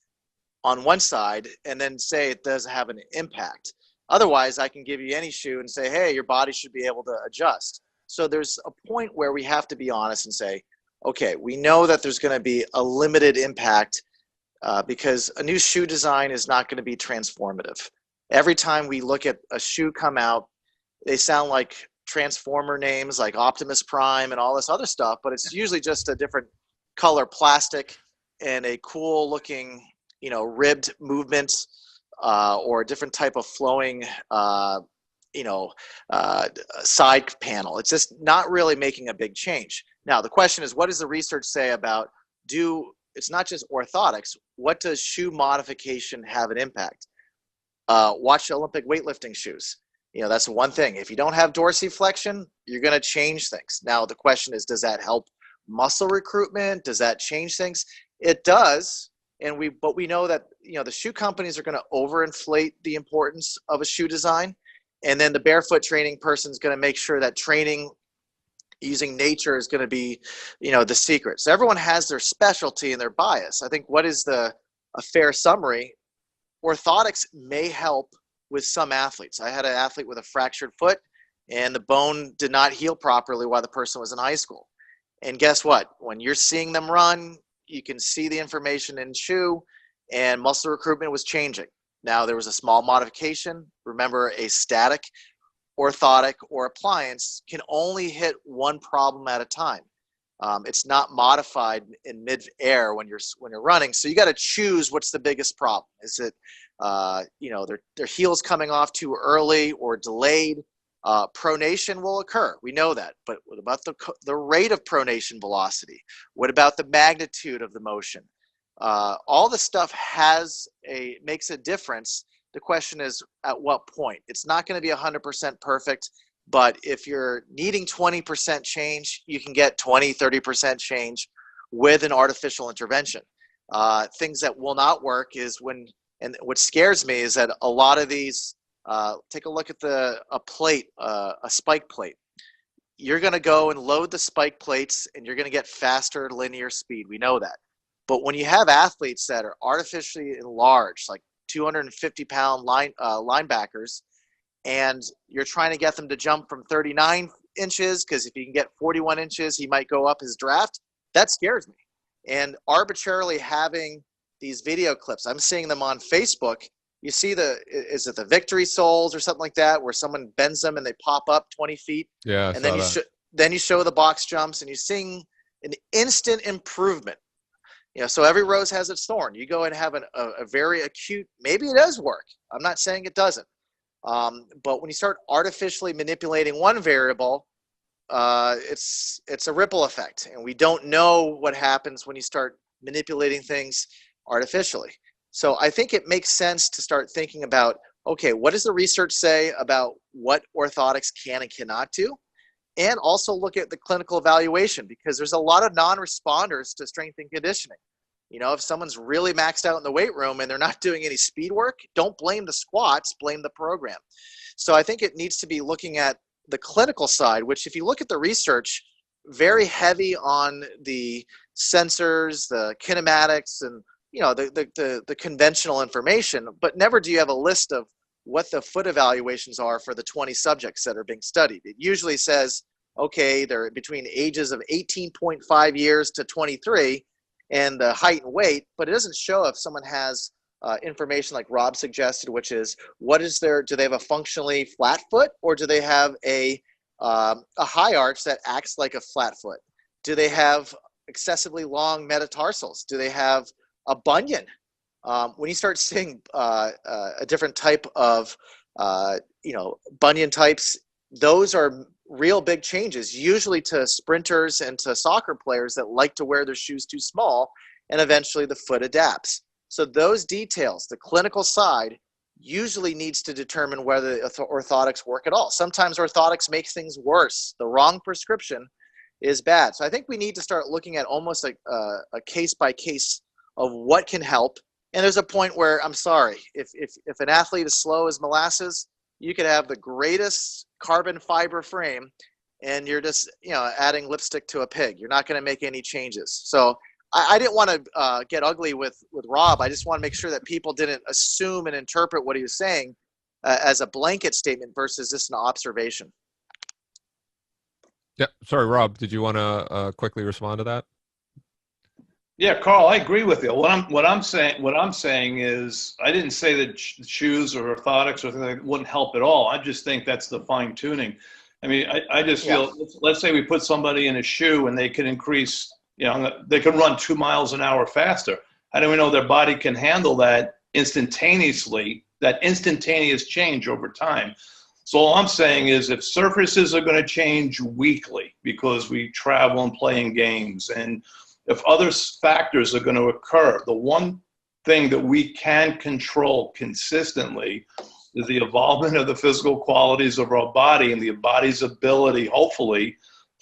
on one side and then say it doesn't have an impact. Otherwise, I can give you any shoe and say, hey, your body should be able to adjust. So there's a point where we have to be honest and say, okay, we know that there's going to be a limited impact because a new shoe design is not going to be transformative. Every time we look at a shoe come out, they sound like transformer names like Optimus Prime and all this other stuff, but it's usually just a different color plastic and a cool looking, ribbed movement, or a different type of flowing, side panel. It's just not really making a big change. Now, the question is, what does the research say about it's not just orthotics. What does shoe modification have an impact? Watch Olympic weightlifting shoes. That's one thing. If you don't have dorsiflexion, you're going to change things. Now, the question is, does that help muscle recruitment? Does that change things? It does. But we know that, the shoe companies are going to overinflate the importance of a shoe design. And then the barefoot training person is going to make sure that training using nature is going to be, the secret. So everyone has their specialty and their bias. I think what is a fair summary? Orthotics may help with some athletes. I had an athlete with a fractured foot, and the bone did not heal properly while the person was in high school. And guess what? When you're seeing them run, you can see the information in shoe, and muscle recruitment was changing. Now, there was a small modification. Remember, a static orthotic or appliance can only hit one problem at a time. It's not modified in mid-air when you're running. So you got to choose what's the biggest problem. Is it, their heels coming off too early or delayed? Pronation will occur. We know that. But what about the rate of pronation velocity? What about the magnitude of the motion? All the stuff makes a difference. The question is, at what point? It's not going to be 100% perfect, but if you're needing 20% change, you can get 20, 30% change with an artificial intervention. Things that will not work is and what scares me is that a lot of these, take a look at a spike plate. You're going to go and load the spike plates, and you're going to get faster linear speed. We know that. But when you have athletes that are artificially enlarged, like 250-pound linebackers, and you're trying to get them to jump from 39 inches, because if he can get 41 inches, he might go up his draft, that scares me. And arbitrarily having these video clips, I'm seeing them on Facebook. You see is it the victory soles or something like that, where someone bends them and they pop up 20 feet? Yeah, and then you show the box jumps, and you're seeing an instant improvement. So every rose has its thorn. You go and have a very acute, maybe it does work. I'm not saying it doesn't. But when you start artificially manipulating one variable, it's a ripple effect. And we don't know what happens when you start manipulating things artificially. So I think it makes sense to start thinking about, okay, what does the research say about what orthotics can and cannot do? And also look at the clinical evaluation, because there's a lot of non-responders to strength and conditioning. If someone's really maxed out in the weight room and they're not doing any speed work, don't blame the squats, blame the program. So I think it needs to be looking at the clinical side, which if you look at the research, very heavy on the sensors, the kinematics, and the conventional information, but never do you have a list of what the foot evaluations are for the 20 subjects that are being studied. It usually says, okay, they're between ages of 18.5 years to 23, and the height and weight, but it doesn't show if someone has information like Rob suggested, which is do they have a functionally flat foot, or do they have a high arch that acts like a flat foot? Do they have excessively long metatarsals? Do they have a bunion? When you start seeing a different type of bunion types, those are real big changes, usually to sprinters and to soccer players that like to wear their shoes too small, and eventually the foot adapts. So those details, the clinical side, usually needs to determine whether orthotics work at all. Sometimes orthotics makes things worse. The wrong prescription is bad. So I think we need to start looking at almost like a case by case of what can help. And there's a point where, I'm sorry, if an athlete is slow as molasses, you could have the greatest carbon fiber frame, and you're just adding lipstick to a pig. You're not going to make any changes. So I didn't want to get ugly with Rob. I just want to make sure that people didn't assume and interpret what he was saying as a blanket statement versus just an observation. Yeah, sorry, Rob. Did you want to quickly respond to that? Yeah, Carl, I agree with you. What I'm saying is, I didn't say that shoes or orthotics or something wouldn't help at all. I just think that's the fine tuning. I mean, I just feel, let's say we put somebody in a shoe and they can increase You know, they can run 2 miles an hour faster. How do we know their body can handle that instantaneously, that instantaneous change over time? So all I'm saying is if surfaces are going to change weekly because we travel and play in games, and if other factors are going to occur, the one thing that we can control consistently is the evolvement of the physical qualities of our body and the body's ability, hopefully,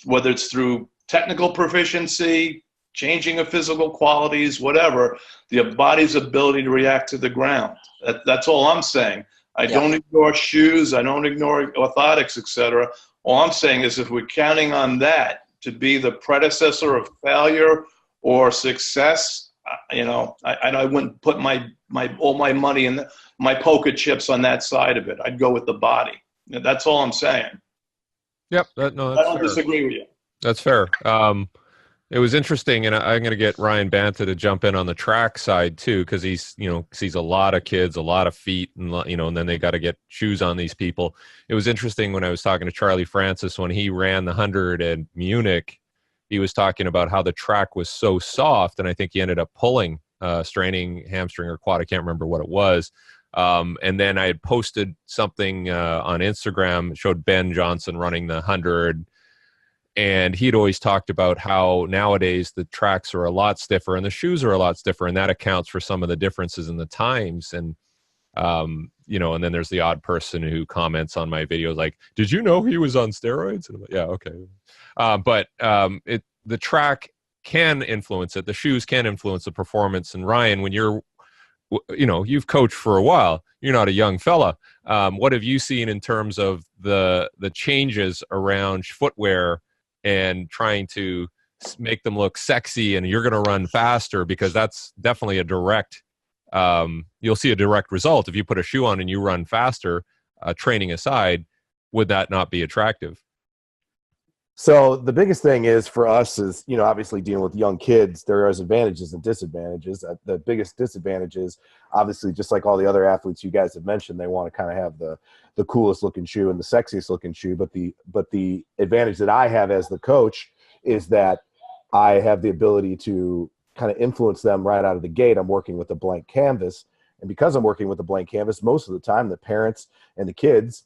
whether it's through technical proficiency, changing of physical qualities, whatever, the body's ability to react to the ground. That's all I'm saying. I don't ignore shoes. I don't ignore orthotics, etc. All I'm saying is if we're counting on that to be the predecessor of failure or success, you know, I wouldn't put all my money in my poker chips on that side of it. I'd go with the body. That's all I'm saying. Yep. I don't disagree with you. That's fair. It was interesting, and I'm going to get Ryan Banta to jump in on the track side too, because he's, you know, sees a lot of kids, a lot of feet, and you know, and then they got to get shoes on these people. It was interesting when I was talking to Charlie Francis when he ran the 100 in Munich. He was talking about how the track was so soft, and I think he ended up pulling, straining hamstring or quad. I can't remember what it was. And then I had posted something on Instagram. It showed Ben Johnson running the 100. And he'd always talked about how nowadays the tracks are a lot stiffer and the shoes are a lot stiffer, and that accounts for some of the differences in the times. And, you know, and then there's the odd person who comments on my videos like, did you know he was on steroids? And I'm like, yeah, okay. But the track can influence it. The shoes can influence the performance. And Ryan, when you're, you know, you've coached for a while, you're not a young fella. What have you seen in terms of the changes around footwear and trying to make them look sexy and you're going to run faster? Because that's definitely a direct, you'll see a direct result. If you put a shoe on and you run faster, training aside, would that not be attractive? So the biggest thing is for us is, you know, obviously dealing with young kids, there is advantages and disadvantages. The biggest disadvantage is obviously just like all the other athletes you guys have mentioned, they want to kind of have the coolest looking shoe and the sexiest looking shoe. But the advantage that I have as the coach is that I have the ability to kind of influence them right out of the gate. I'm working with a blank canvas. And because I'm working with a blank canvas, most of the time the parents and the kids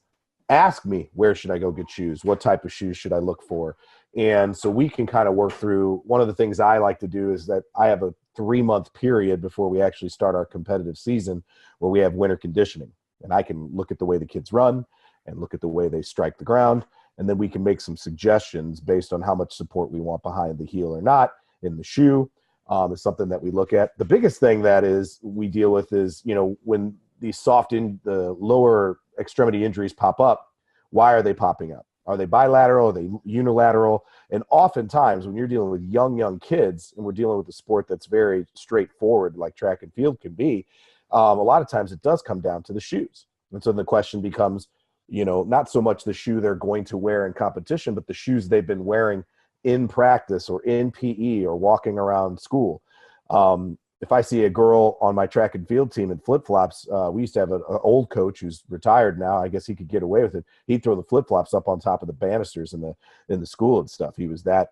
ask me, where should I go get shoes? What type of shoes should I look for? And so we can kind of work through. One of the things I like to do is that I have a 3-month period before we actually start our competitive season where we have winter conditioning. And I can look at the way the kids run and look at the way they strike the ground. And then we can make some suggestions based on how much support we want behind the heel or not in the shoe. Is something that we look at. The biggest thing that is we deal with is, you know, when these the lower extremity injuries pop up, why are they popping up? Are they bilateral? Are they unilateral? And oftentimes when you're dealing with young kids and we're dealing with a sport that's very straightforward like track and field can be, a lot of times it does come down to the shoes. And so the question becomes, you know, not so much the shoe they're going to wear in competition, but the shoes they've been wearing in practice or in PE or walking around school. If I see a girl on my track and field team in flip-flops, we used to have an old coach who's retired now. I guess he could get away with it. He'd throw the flip-flops up on top of the banisters in the school and stuff. He was that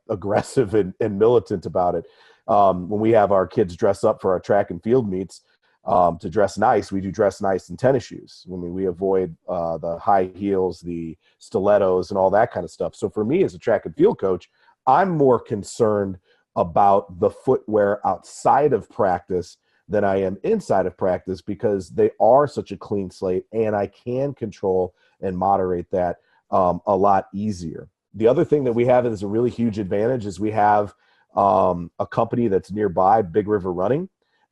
aggressive and militant about it. When we have our kids dress up for our track and field meets to dress nice, we do dress nice in tennis shoes. I mean, we avoid the high heels, the stilettos, and all that kind of stuff. So for me as a track and field coach, I'm more concerned about the footwear outside of practice than I am inside of practice because they are such a clean slate and I can control and moderate that a lot easier. The other thing that we have is a really huge advantage is we have a company that's nearby, Big River Running,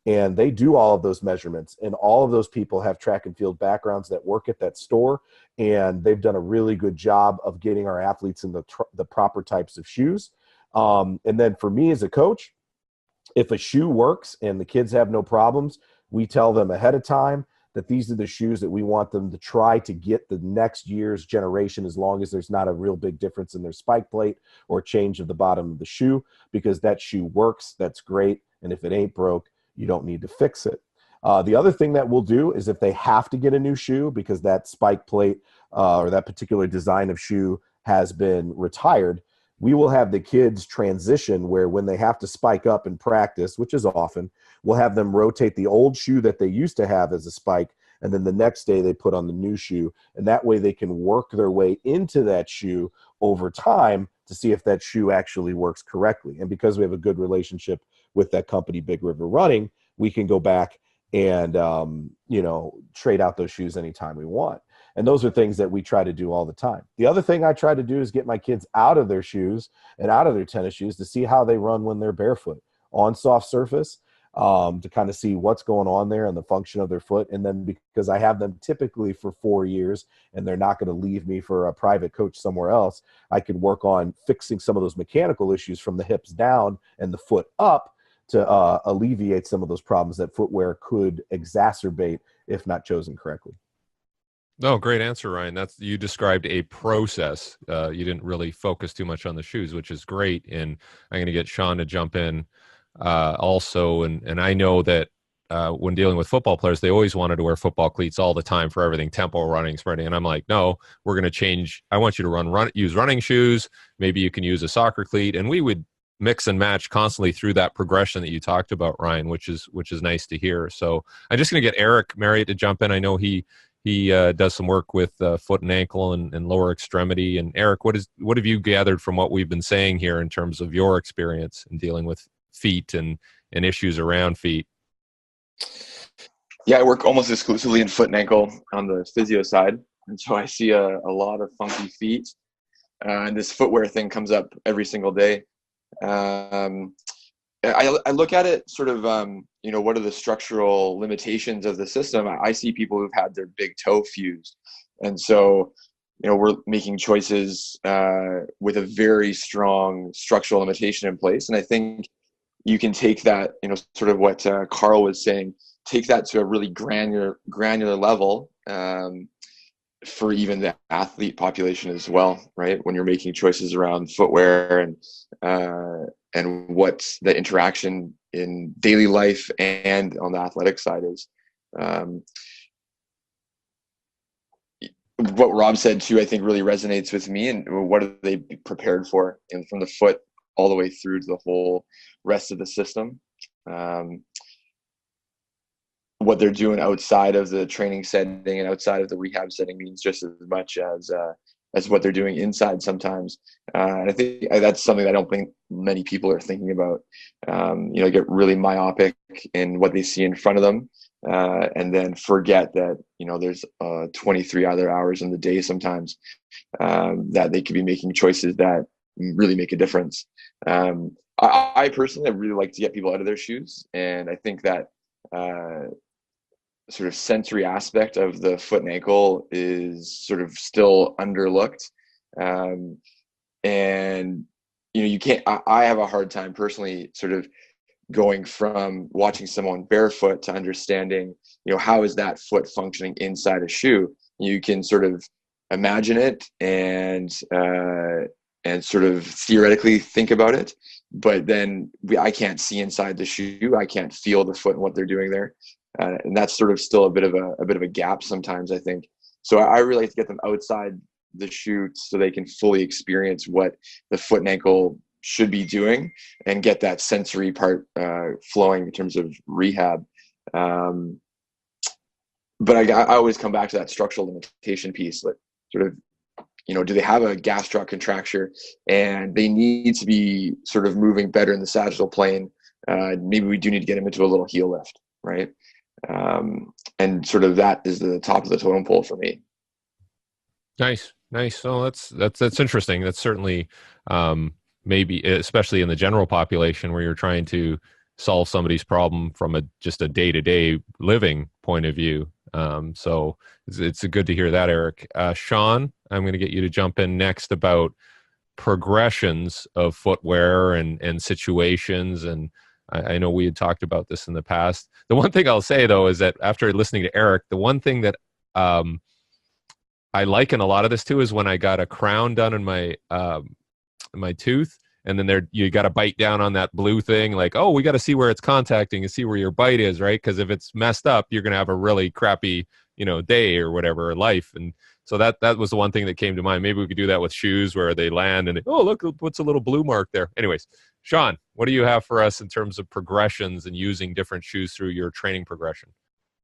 and they do all of those measurements, and all of those people have track and field backgrounds that work at that store, and they've done a really good job of getting our athletes in the proper types of shoes. And then for me as a coach, if a shoe works and the kids have no problems, we tell them ahead of time that these are the shoes that we want them to try to get the next year's generation, as long as there's not a real big difference in their spike plate or change of the bottom of the shoe, because that shoe works, that's great. And if it ain't broke, you don't need to fix it. The other thing that we'll do is if they have to get a new shoe because that spike plate or that particular design of shoe has been retired, we will have the kids transition where when they have to spike up in practice, which is often, we'll have them rotate the old shoe that they used to have as a spike, and then the next day they put on the new shoe. And that way they can work their way into that shoe over time to see if that shoe actually works correctly. And because we have a good relationship with that company, Big River Running, we can go back and, trade out those shoes anytime we want. And those are things that we try to do all the time. The other thing I try to do is get my kids out of their shoes and out of their tennis shoes to see how they run when they're barefoot on soft surface, to kind of see what's going on there and the function of their foot. And then because I have them typically for 4 years and they're not going to leave me for a private coach somewhere else, I can work on fixing some of those mechanical issues from the hips down and the foot up to alleviate some of those problems that footwear could exacerbate if not chosen correctly. No, great answer, Ryan. You described a process. You didn't really focus too much on the shoes, which is great. And I'm going to get Shawn to jump in also. And I know that when dealing with football players, they always wanted to wear football cleats all the time for everything, tempo, running, sprinting. And I'm like, no, we're going to change. I want you to use running shoes. Maybe you can use a soccer cleat. And we would mix and match constantly through that progression that you talked about, Ryan, which is nice to hear. So I'm just going to get Eric Marriott to jump in. I know he does some work with foot and ankle and lower extremity. And Eric, what have you gathered from what we've been saying here in terms of your experience in dealing with feet and issues around feet? Yeah, I work almost exclusively in foot and ankle on the physio side. And so I see a lot of funky feet. And this footwear thing comes up every single day. I look at it sort of, what are the structural limitations of the system? I see people who've had their big toe fused. And so, we're making choices with a very strong structural limitation in place. And I think you can take that, sort of what Carl was saying, take that to a really granular level for even the athlete population as well, right? When you're making choices around footwear and what the interaction in daily life and on the athletic side is. What Rob said too, I think really resonates with me, and what are they prepared for, and from the foot all the way through to the whole rest of the system. What they're doing outside of the training setting and outside of the rehab setting means just as much as what they're doing inside sometimes. And I think that's something I don't think many people are thinking about. Get really myopic in what they see in front of them, and then forget that, there's 23 other hours in the day sometimes that they could be making choices that really make a difference. I personally, I really like to get people out of their shoes. And I think that sort of sensory aspect of the foot and ankle is sort of still underlooked. And, you can't, I have a hard time personally sort of going from watching someone barefoot to understanding, how is that foot functioning inside a shoe? You can sort of imagine it and sort of theoretically think about it, but then I can't see inside the shoe. I can't feel the foot and what they're doing there. And that's sort of still a bit of a gap sometimes, I think. So I really like to get them outside the shoe so they can fully experience what the foot and ankle should be doing and get that sensory part flowing in terms of rehab. But I always come back to that structural limitation piece, like sort of, do they have a gastroc contracture and they need to be sort of moving better in the sagittal plane? Maybe we do need to get them into a little heel lift, right? And sort of that is the top of the totem pole for me. Nice. Oh, that's interesting. That's certainly maybe, especially in the general population where you're trying to solve somebody's problem from just a day-to-day living point of view. So it's good to hear that, Eric. Shawn, I'm going to get you to jump in next about progressions of footwear and situations. And I know we had talked about this in the past. The one thing I'll say, though, is that after listening to Eric, the one thing that I liken a lot of this too is when I got a crown done in my tooth, and then you got to bite down on that blue thing, like, oh, we got to see where it's contacting and see where your bite is, right? Because if it's messed up, you're going to have a really crappy, day or whatever, or life. And so that was the one thing that came to mind. Maybe we could do that with shoes where they land and oh, look, what's a little blue mark there. Anyways, Shawn, what do you have for us in terms of progressions and using different shoes through your training progression?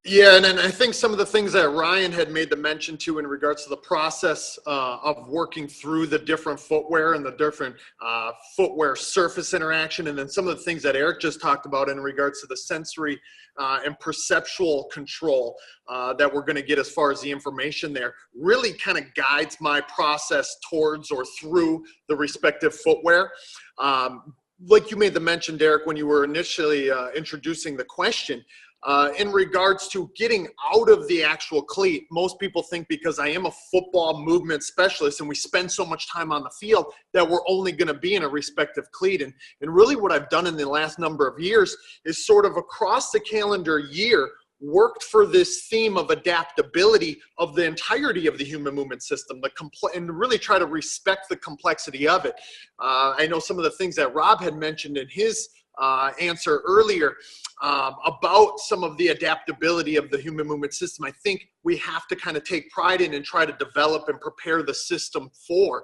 Yeah, and then I think some of the things that Ryan had made the mention to in regards to the process of working through the different footwear and the different footwear surface interaction, and then some of the things that Eric just talked about in regards to the sensory and perceptual control that we're going to get as far as the information there, really kind of guides my process towards or through the respective footwear. Like you made the mention, Derek, when you were initially introducing the question, in regards to getting out of the actual cleat, most people think because I am a football movement specialist and we spend so much time on the field that we're only going to be in a respective cleat. And really what I've done in the last number of years is sort of across the calendar year worked for this theme of adaptability of the entirety of the human movement system, and really try to respect the complexity of it. I know some of the things that Rob had mentioned in his answer earlier about some of the adaptability of the human movement system. I think we have to kind of take pride in and try to develop and prepare the system for.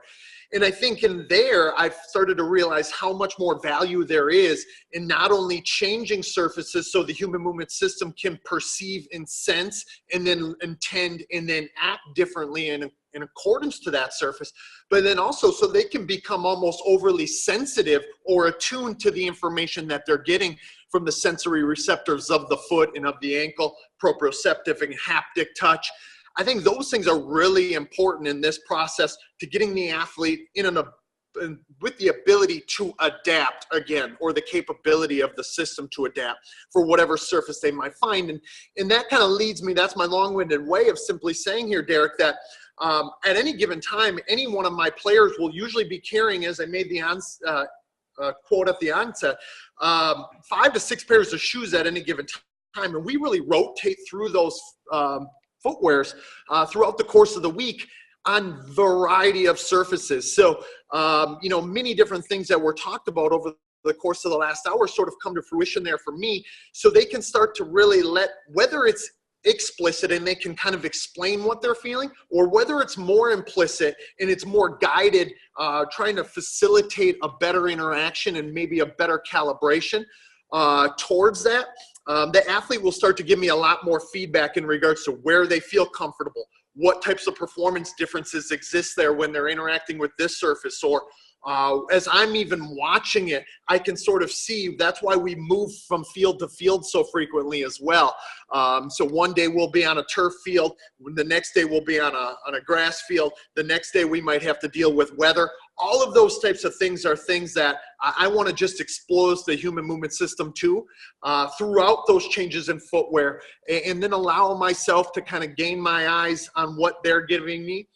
And I think in there, I've started to realize how much more value there is in not only changing surfaces so the human movement system can perceive and sense and then intend and then act differently in accordance to that surface, but then also so they can become almost overly sensitive or attuned to the information that they're getting from the sensory receptors of the foot and of the ankle, proprioceptive and haptic touch. I think those things are really important in this process to getting the athlete with the ability to adapt again, or the capability of the system to adapt for whatever surface they might find. And that kind of leads me, that's my long-winded way of simply saying here, Derek, that at any given time, any one of my players will usually be carrying, as I made the quote at the onset, 5 to 6 pairs of shoes at any given time. And we really rotate through those footwears throughout the course of the week on variety of surfaces. So, many different things that were talked about over the course of the last hour sort of come to fruition there for me, so they can start to really whether it's explicit and they can kind of explain what they're feeling, or whether it's more implicit and it's more guided, trying to facilitate a better interaction and maybe a better calibration towards that. The athlete will start to give me a lot more feedback in regards to where they feel comfortable, what types of performance differences exist there when they're interacting with this surface, or as I'm even watching it, I can sort of see. That's why we move from field to field so frequently as well. So one day we'll be on a turf field, the next day we'll be on a grass field, the next day we might have to deal with weather. All of those types of things are things that I want to just expose the human movement system to throughout those changes in footwear, and then allow myself to kind of gain my eyes on what they're giving me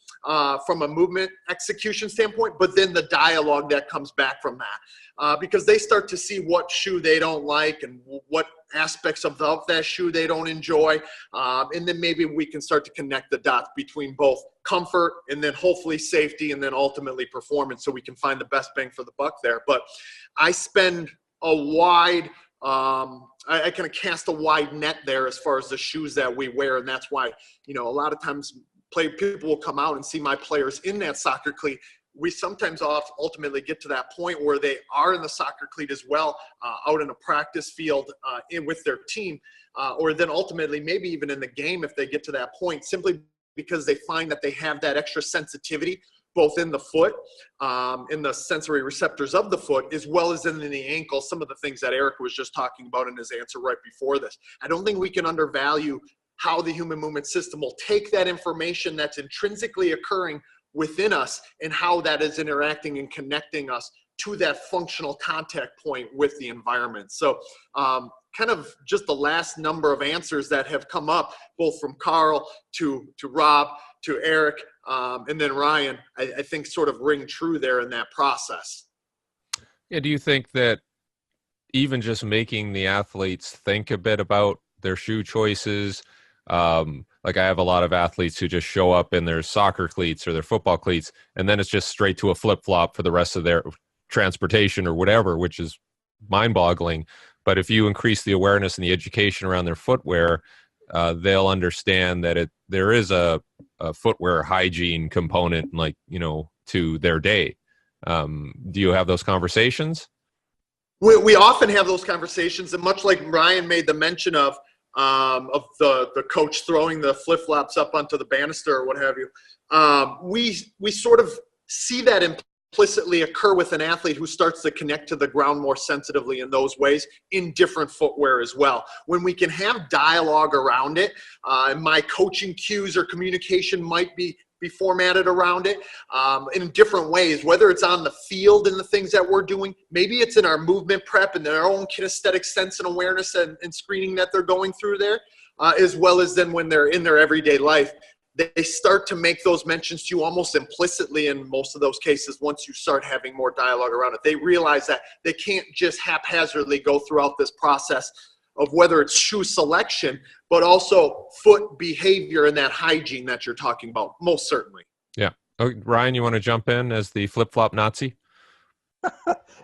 from a movement execution standpoint, but then the dialogue that comes back from that, because they start to see what shoe they don't like and what aspects of that shoe they don't enjoy, and then maybe we can start to connect the dots between both comfort and then hopefully safety and then ultimately performance, so we can find the best bang for the buck there. But I spend a wide I kind of cast a wide net there as far as the shoes that we wear, and that's why a lot of times people will come out and see my players in that soccer cleat. We sometimes ultimately get to that point where they are in the soccer cleat as well, out in a practice field with their team, or then ultimately maybe even in the game if they get to that point, simply because they find that they have that extra sensitivity both in the foot, in the sensory receptors of the foot, as well as in the ankle, some of the things that Eric was just talking about in his answer right before this. I don't think we can undervalue how the human movement system will take that information that's intrinsically occurring within us and how that is interacting and connecting us to that functional contact point with the environment. So kind of just the last number of answers that have come up, both from Carl to Rob to Eric and then Ryan, I think sort of ring true there in that process. Yeah, do you think that even just making the athletes think a bit about their shoe choices, like I have a lot of athletes who just show up in their soccer cleats or their football cleats, and then it's just straight to a flip-flop for the rest of their transportation or whatever, which is mind-boggling. But if you increase the awareness and the education around their footwear, they'll understand that there is a footwear hygiene component, like, to their day. Do you have those conversations? We often have those conversations, and much like Ryan made the mention of the coach throwing the flip-flops up onto the banister or what have you, we sort of see that implicitly occur with an athlete who starts to connect to the ground more sensitively in those ways in different footwear as well. When we can have dialogue around it, my coaching cues or communication might be formatted around it in different ways, whether it's on the field and the things that we're doing, maybe it's in our movement prep and their own kinesthetic sense and awareness and screening that they're going through there, as well as then when they're in their everyday life. They start to make those mentions to you almost implicitly in most of those cases once you start having more dialogue around it. They realize that they can't just haphazardly go throughout this process of whether it's shoe selection, but also foot behavior and that hygiene that you're talking about, most certainly. Yeah. Oh, Ryan, you want to jump in as the flip-flop Nazi?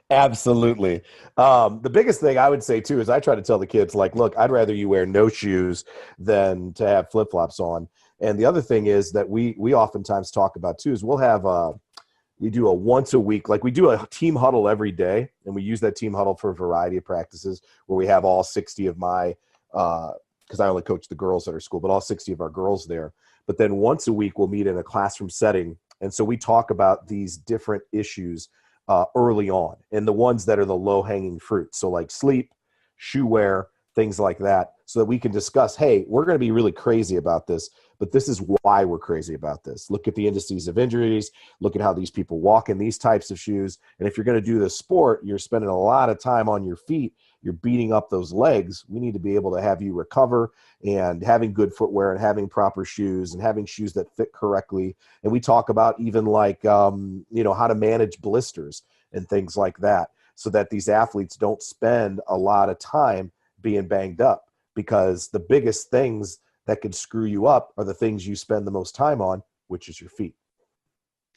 Absolutely. The biggest thing I would say too is I try to tell the kids, like, look, I'd rather you wear no shoes than to have flip-flops on. And the other thing is that we oftentimes talk about too is we do a once a week, like we do a team huddle every day, and we use that team huddle for a variety of practices where we have all 60 of my, because I only coach the girls at our school, but all 60 of our girls there. But then once a week we'll meet in a classroom setting. And so we talk about these different issues early on, and the ones that are the low hanging fruit. So like sleep, shoe wear, things like that, so that we can discuss, hey, we're going to be really crazy about this, but this is why we're crazy about this. Look at the indices of injuries. Look at how these people walk in these types of shoes. And if you're going to do this sport, you're spending a lot of time on your feet. You're beating up those legs. We need to be able to have you recover, and having good footwear and having proper shoes and having shoes that fit correctly. And we talk about even like, how to manage blisters and things like that, so that these athletes don't spend a lot of time being banged up, because the biggest things that can screw you up are the things you spend the most time on, which is your feet.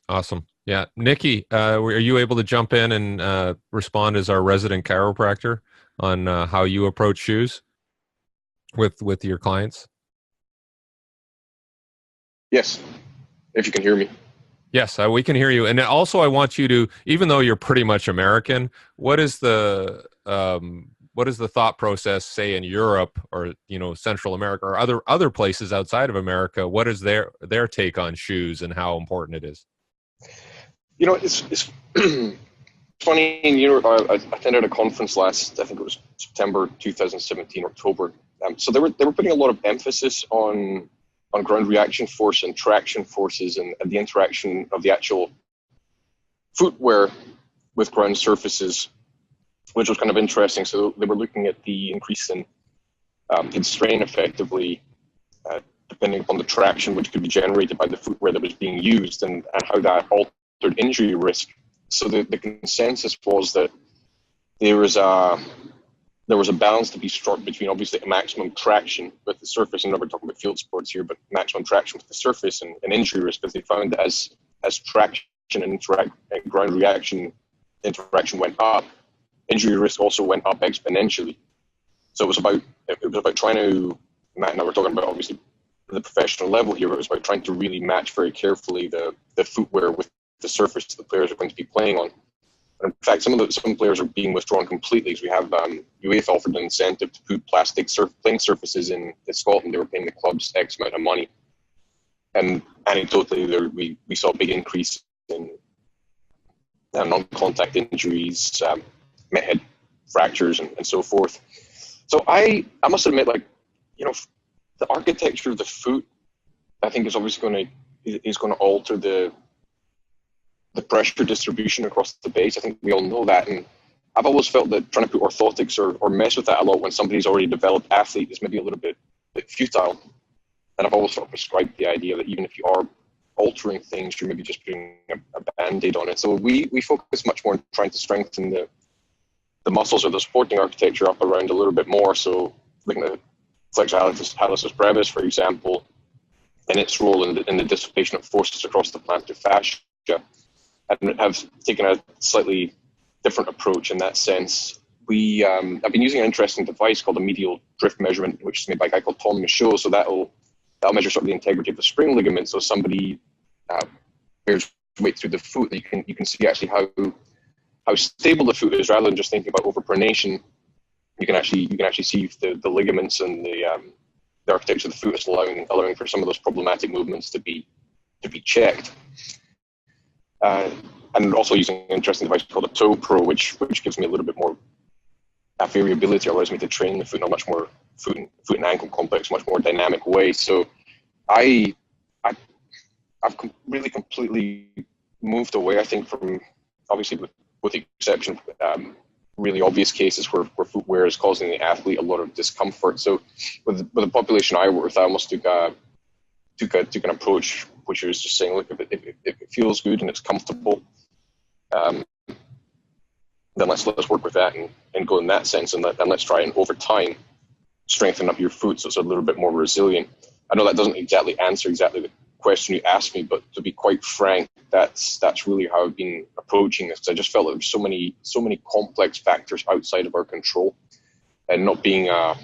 Awesome. Yeah. Nikki, are you able to jump in and respond as our resident chiropractor on how you approach shoes with your clients? Yes, if you can hear me. Yes, we can hear you. And also I want you to, even though you're pretty much American, what is the thought process, say in Europe or Central America or other places outside of America? What is their take on shoes and how important it is? It's funny. In Europe, I attended a conference I think it was September 2017, October. So they were putting a lot of emphasis on ground reaction force and traction forces and the interaction of the actual footwear with ground surfaces, which was kind of interesting. So they were looking at the increase in strain effectively, depending upon the traction which could be generated by the footwear that was being used, and how that altered injury risk. So the consensus was that there was a balance to be struck between obviously a maximum traction with the surface, and we're talking about field sports here, but maximum traction with the surface and injury risk, because they found that as traction and ground reaction interaction went up, injury risk also went up exponentially. So it was about trying to, Matt and I were talking about obviously the professional level here, but it was about trying to really match very carefully the footwear with the surface the players are going to be playing on. In fact, some players are being withdrawn completely, because we have UEFA offered an incentive to put plastic playing surfaces in Scotland. They were paying the clubs X amount of money, and anecdotally, we saw a big increase in non-contact injuries, head fractures, and so forth. So I must admit, the architecture of the foot, I think, is obviously going to alter the pressure distribution across the base. I think we all know that, and I've always felt that trying to put orthotics or mess with that a lot when somebody's already developed athlete is maybe a little bit futile. And I've always sort of prescribed the idea that even if you are altering things, you're maybe just putting a band-aid on it. So we focus much more on trying to strengthen the muscles of the sporting architecture up around a little bit more. So looking at flexor hallucis brevis, for example, and its role in the dissipation of forces across the plantar fascia, and have taken a slightly different approach in that sense I've been using an interesting device called a medial drift measurement, which is made by a guy called Myszka. So that'll measure sort of the integrity of the spring ligament. So somebody bears weight through the foot, you can see actually how stable the foot is, rather than just thinking about overpronation. You can actually see if the ligaments and the architecture of the foot is allowing for some of those problematic movements to be checked. And also using an interesting device called a Toe Pro, which gives me a little bit more variability, allows me to train the foot in a much more foot and ankle complex, much more dynamic way. So I've really completely moved away, I think, from, obviously with the exception of really obvious cases where footwear is causing the athlete a lot of discomfort. So with the population I work with, I almost took an approach which was just saying, look, if it feels good and it's comfortable, then let's work with that and go in that sense, and let's try and over time strengthen up your foot so it's a little bit more resilient. I know that doesn't exactly answer the question you asked me, but to be quite frank, that's really how I've been approaching this. I just felt like there's so many complex factors outside of our control, and not being a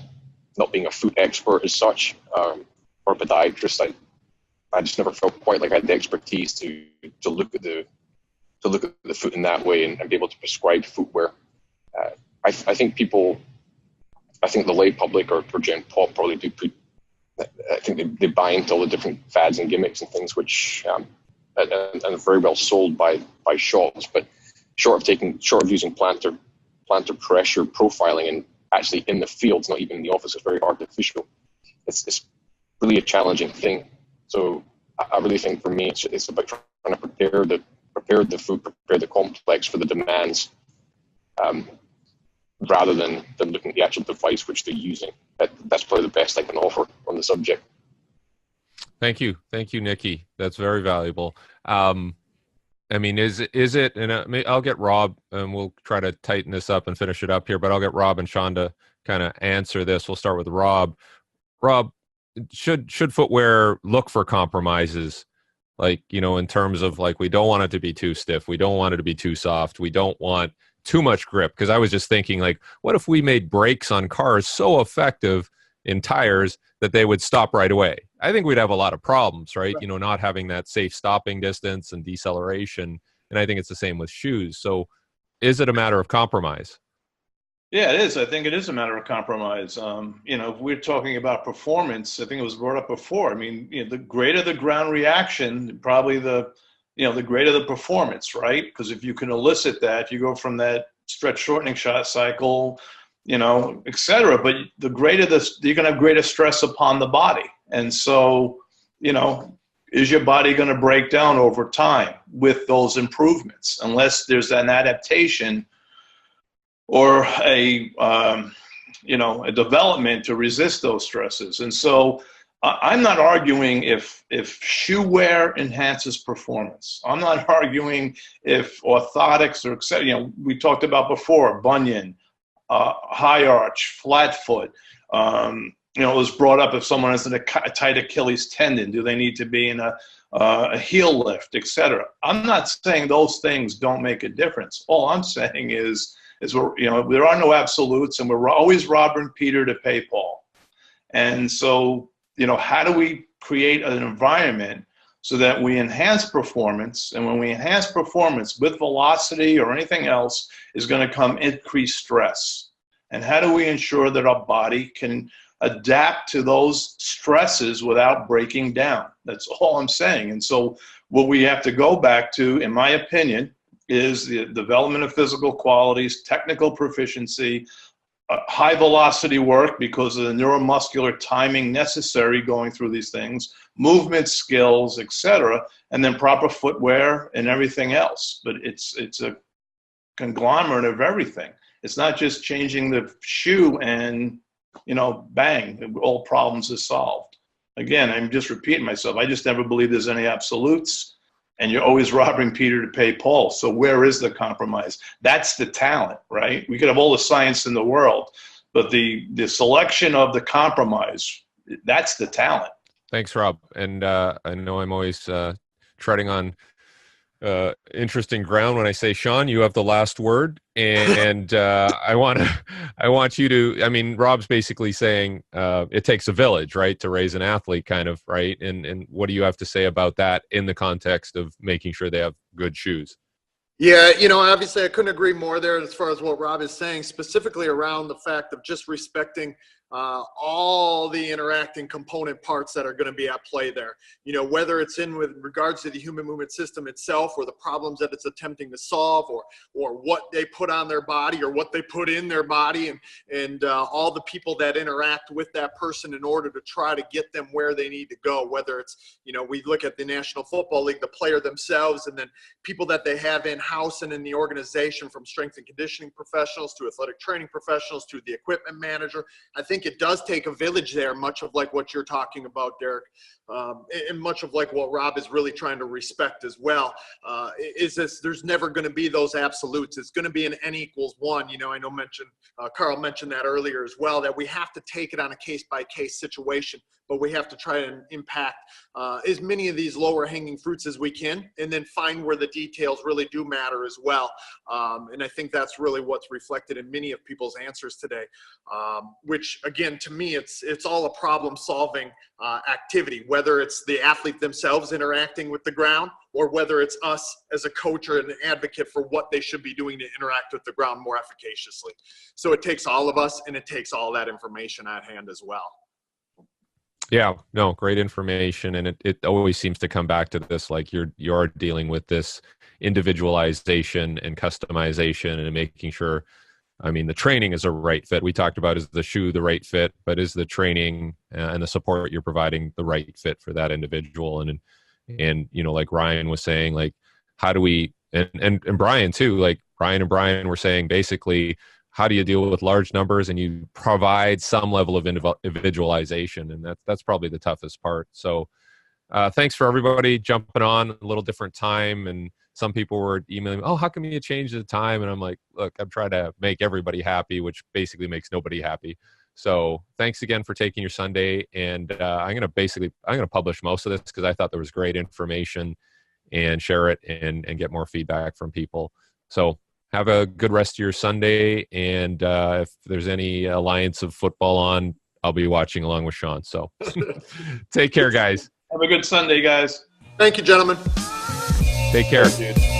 foot expert as such, or a podiatrist, I just never felt quite like I had the expertise to look at the foot in that way and be able to prescribe footwear. I think the lay public or Gen Pop probably do put. I think they buy into all the different fads and gimmicks and things, which and are very well sold by shops. But short of using plantar pressure profiling, and actually in the field, not even in the office, it's very artificial. It's really a challenging thing. So I really think for me, it's about trying to prepare the foot, prepare the complex for the demands, rather than looking at the actual device which they're using. That's probably the best I can offer on the subject. Thank you, Nikki. That's very valuable. I mean, is it? And I'll get Rob, and we'll try to tighten this up and finish it up here. But I'll get Rob and Shawn to kind of answer this. We'll start with Rob. Rob, should footwear look for compromises, like, in terms of, like, we don't want it to be too stiff, we don't want it to be too soft, we don't want too much grip? Because I was just thinking, like, what if we made brakes on cars so effective in tires that they would stop right away? I think we'd have a lot of problems, right? Not having that safe stopping distance and deceleration. And I think it's the same with shoes. So is it a matter of compromise? Yeah, it is. I think it is a matter of compromise. If we're talking about performance, I think it was brought up before. I mean, the greater the ground reaction, probably the greater the performance, right? Because if you can elicit that, you go from that stretch shortening shot cycle, et cetera. But the greater you're going to have greater stress upon the body. And so, is your body going to break down over time with those improvements, unless there's an adaptation or a development to resist those stresses? And so I'm not arguing if shoe wear enhances performance. I'm not arguing if orthotics or, we talked about before, bunion, high arch, flat foot. It was brought up, if someone has a tight Achilles tendon, do they need to be in a heel lift, et cetera? I'm not saying those things don't make a difference. All I'm saying is there are no absolutes, and we're always robbing Peter to pay Paul. And so, how do we create an environment so that we enhance performance? And when we enhance performance with velocity or anything else, is going to come increased stress. And how do we ensure that our body can adapt to those stresses without breaking down? That's all I'm saying. And so what we have to go back to, in my opinion, is the development of physical qualities, technical proficiency, high velocity work because of the neuromuscular timing necessary going through these things, movement skills, etc., and then proper footwear and everything else. But it's a conglomerate of everything. It's not just changing the shoe and, bang, all problems are solved. Again, I'm just repeating myself. I just never believe there's any absolutes. And you're always robbing Peter to pay Paul. So where is the compromise? That's the talent, right? We could have all the science in the world, but the selection of the compromise, that's the talent. Thanks, Rob. And I know I'm always treading on interesting ground when I say, Shawn, you have the last word, and I want you to. I mean, Rob's basically saying it takes a village, right, to raise an athlete, kind of, right? And what do you have to say about that in the context of making sure they have good shoes? Yeah, obviously I couldn't agree more there as far as what Rob is saying, specifically around the fact of just respecting all the interacting component parts that are going to be at play there. Whether it's in with regards to the human movement system itself, or the problems that it's attempting to solve, or what they put on their body or what they put in their body, and all the people that interact with that person in order to try to get them where they need to go. Whether it's, we look at the National Football League, the player themselves, and then people that they have in-house and in the organization, from strength and conditioning professionals to athletic training professionals to the equipment manager. I think it does take a village there, much of like what you're talking about, Derek, and much of like what Rob is really trying to respect as well. There's never going to be those absolutes. It's going to be an N=1. I know Carl mentioned that earlier as well, that we have to take it on a case-by-case situation, but we have to try and impact as many of these lower hanging fruits as we can, and then find where the details really do matter as well. And I think that's really what's reflected in many of people's answers today, which again, to me, it's all a problem solving activity, whether it's the athlete themselves interacting with the ground, or whether it's us as a coach or an advocate for what they should be doing to interact with the ground more efficaciously. So it takes all of us, and it takes all that information at hand as well. Yeah, no, great information. And it always seems to come back to this, like you're dealing with this individualization and customization and making sure, I mean, the training is a right fit. We talked about, is the shoe the right fit, but is the training and the support you're providing the right fit for that individual? And like Ryan was saying, like, how do we, and Brian too, like Brian and Brian were saying, basically, how do you deal with large numbers and you provide some level of individualization? And that's probably the toughest part. So thanks for everybody jumping on a little different time. And some people were emailing me, oh, how come you change the time? And I'm like, look, I'm trying to make everybody happy, which basically makes nobody happy. So thanks again for taking your Sunday. And I'm going to publish most of this because I thought there was great information, and share it and get more feedback from people. So have a good rest of your Sunday. And if there's any Alliance of Football on, I'll be watching along with Shawn. So take care, guys. Have a good Sunday, guys. Thank you, gentlemen. Take care. Dude.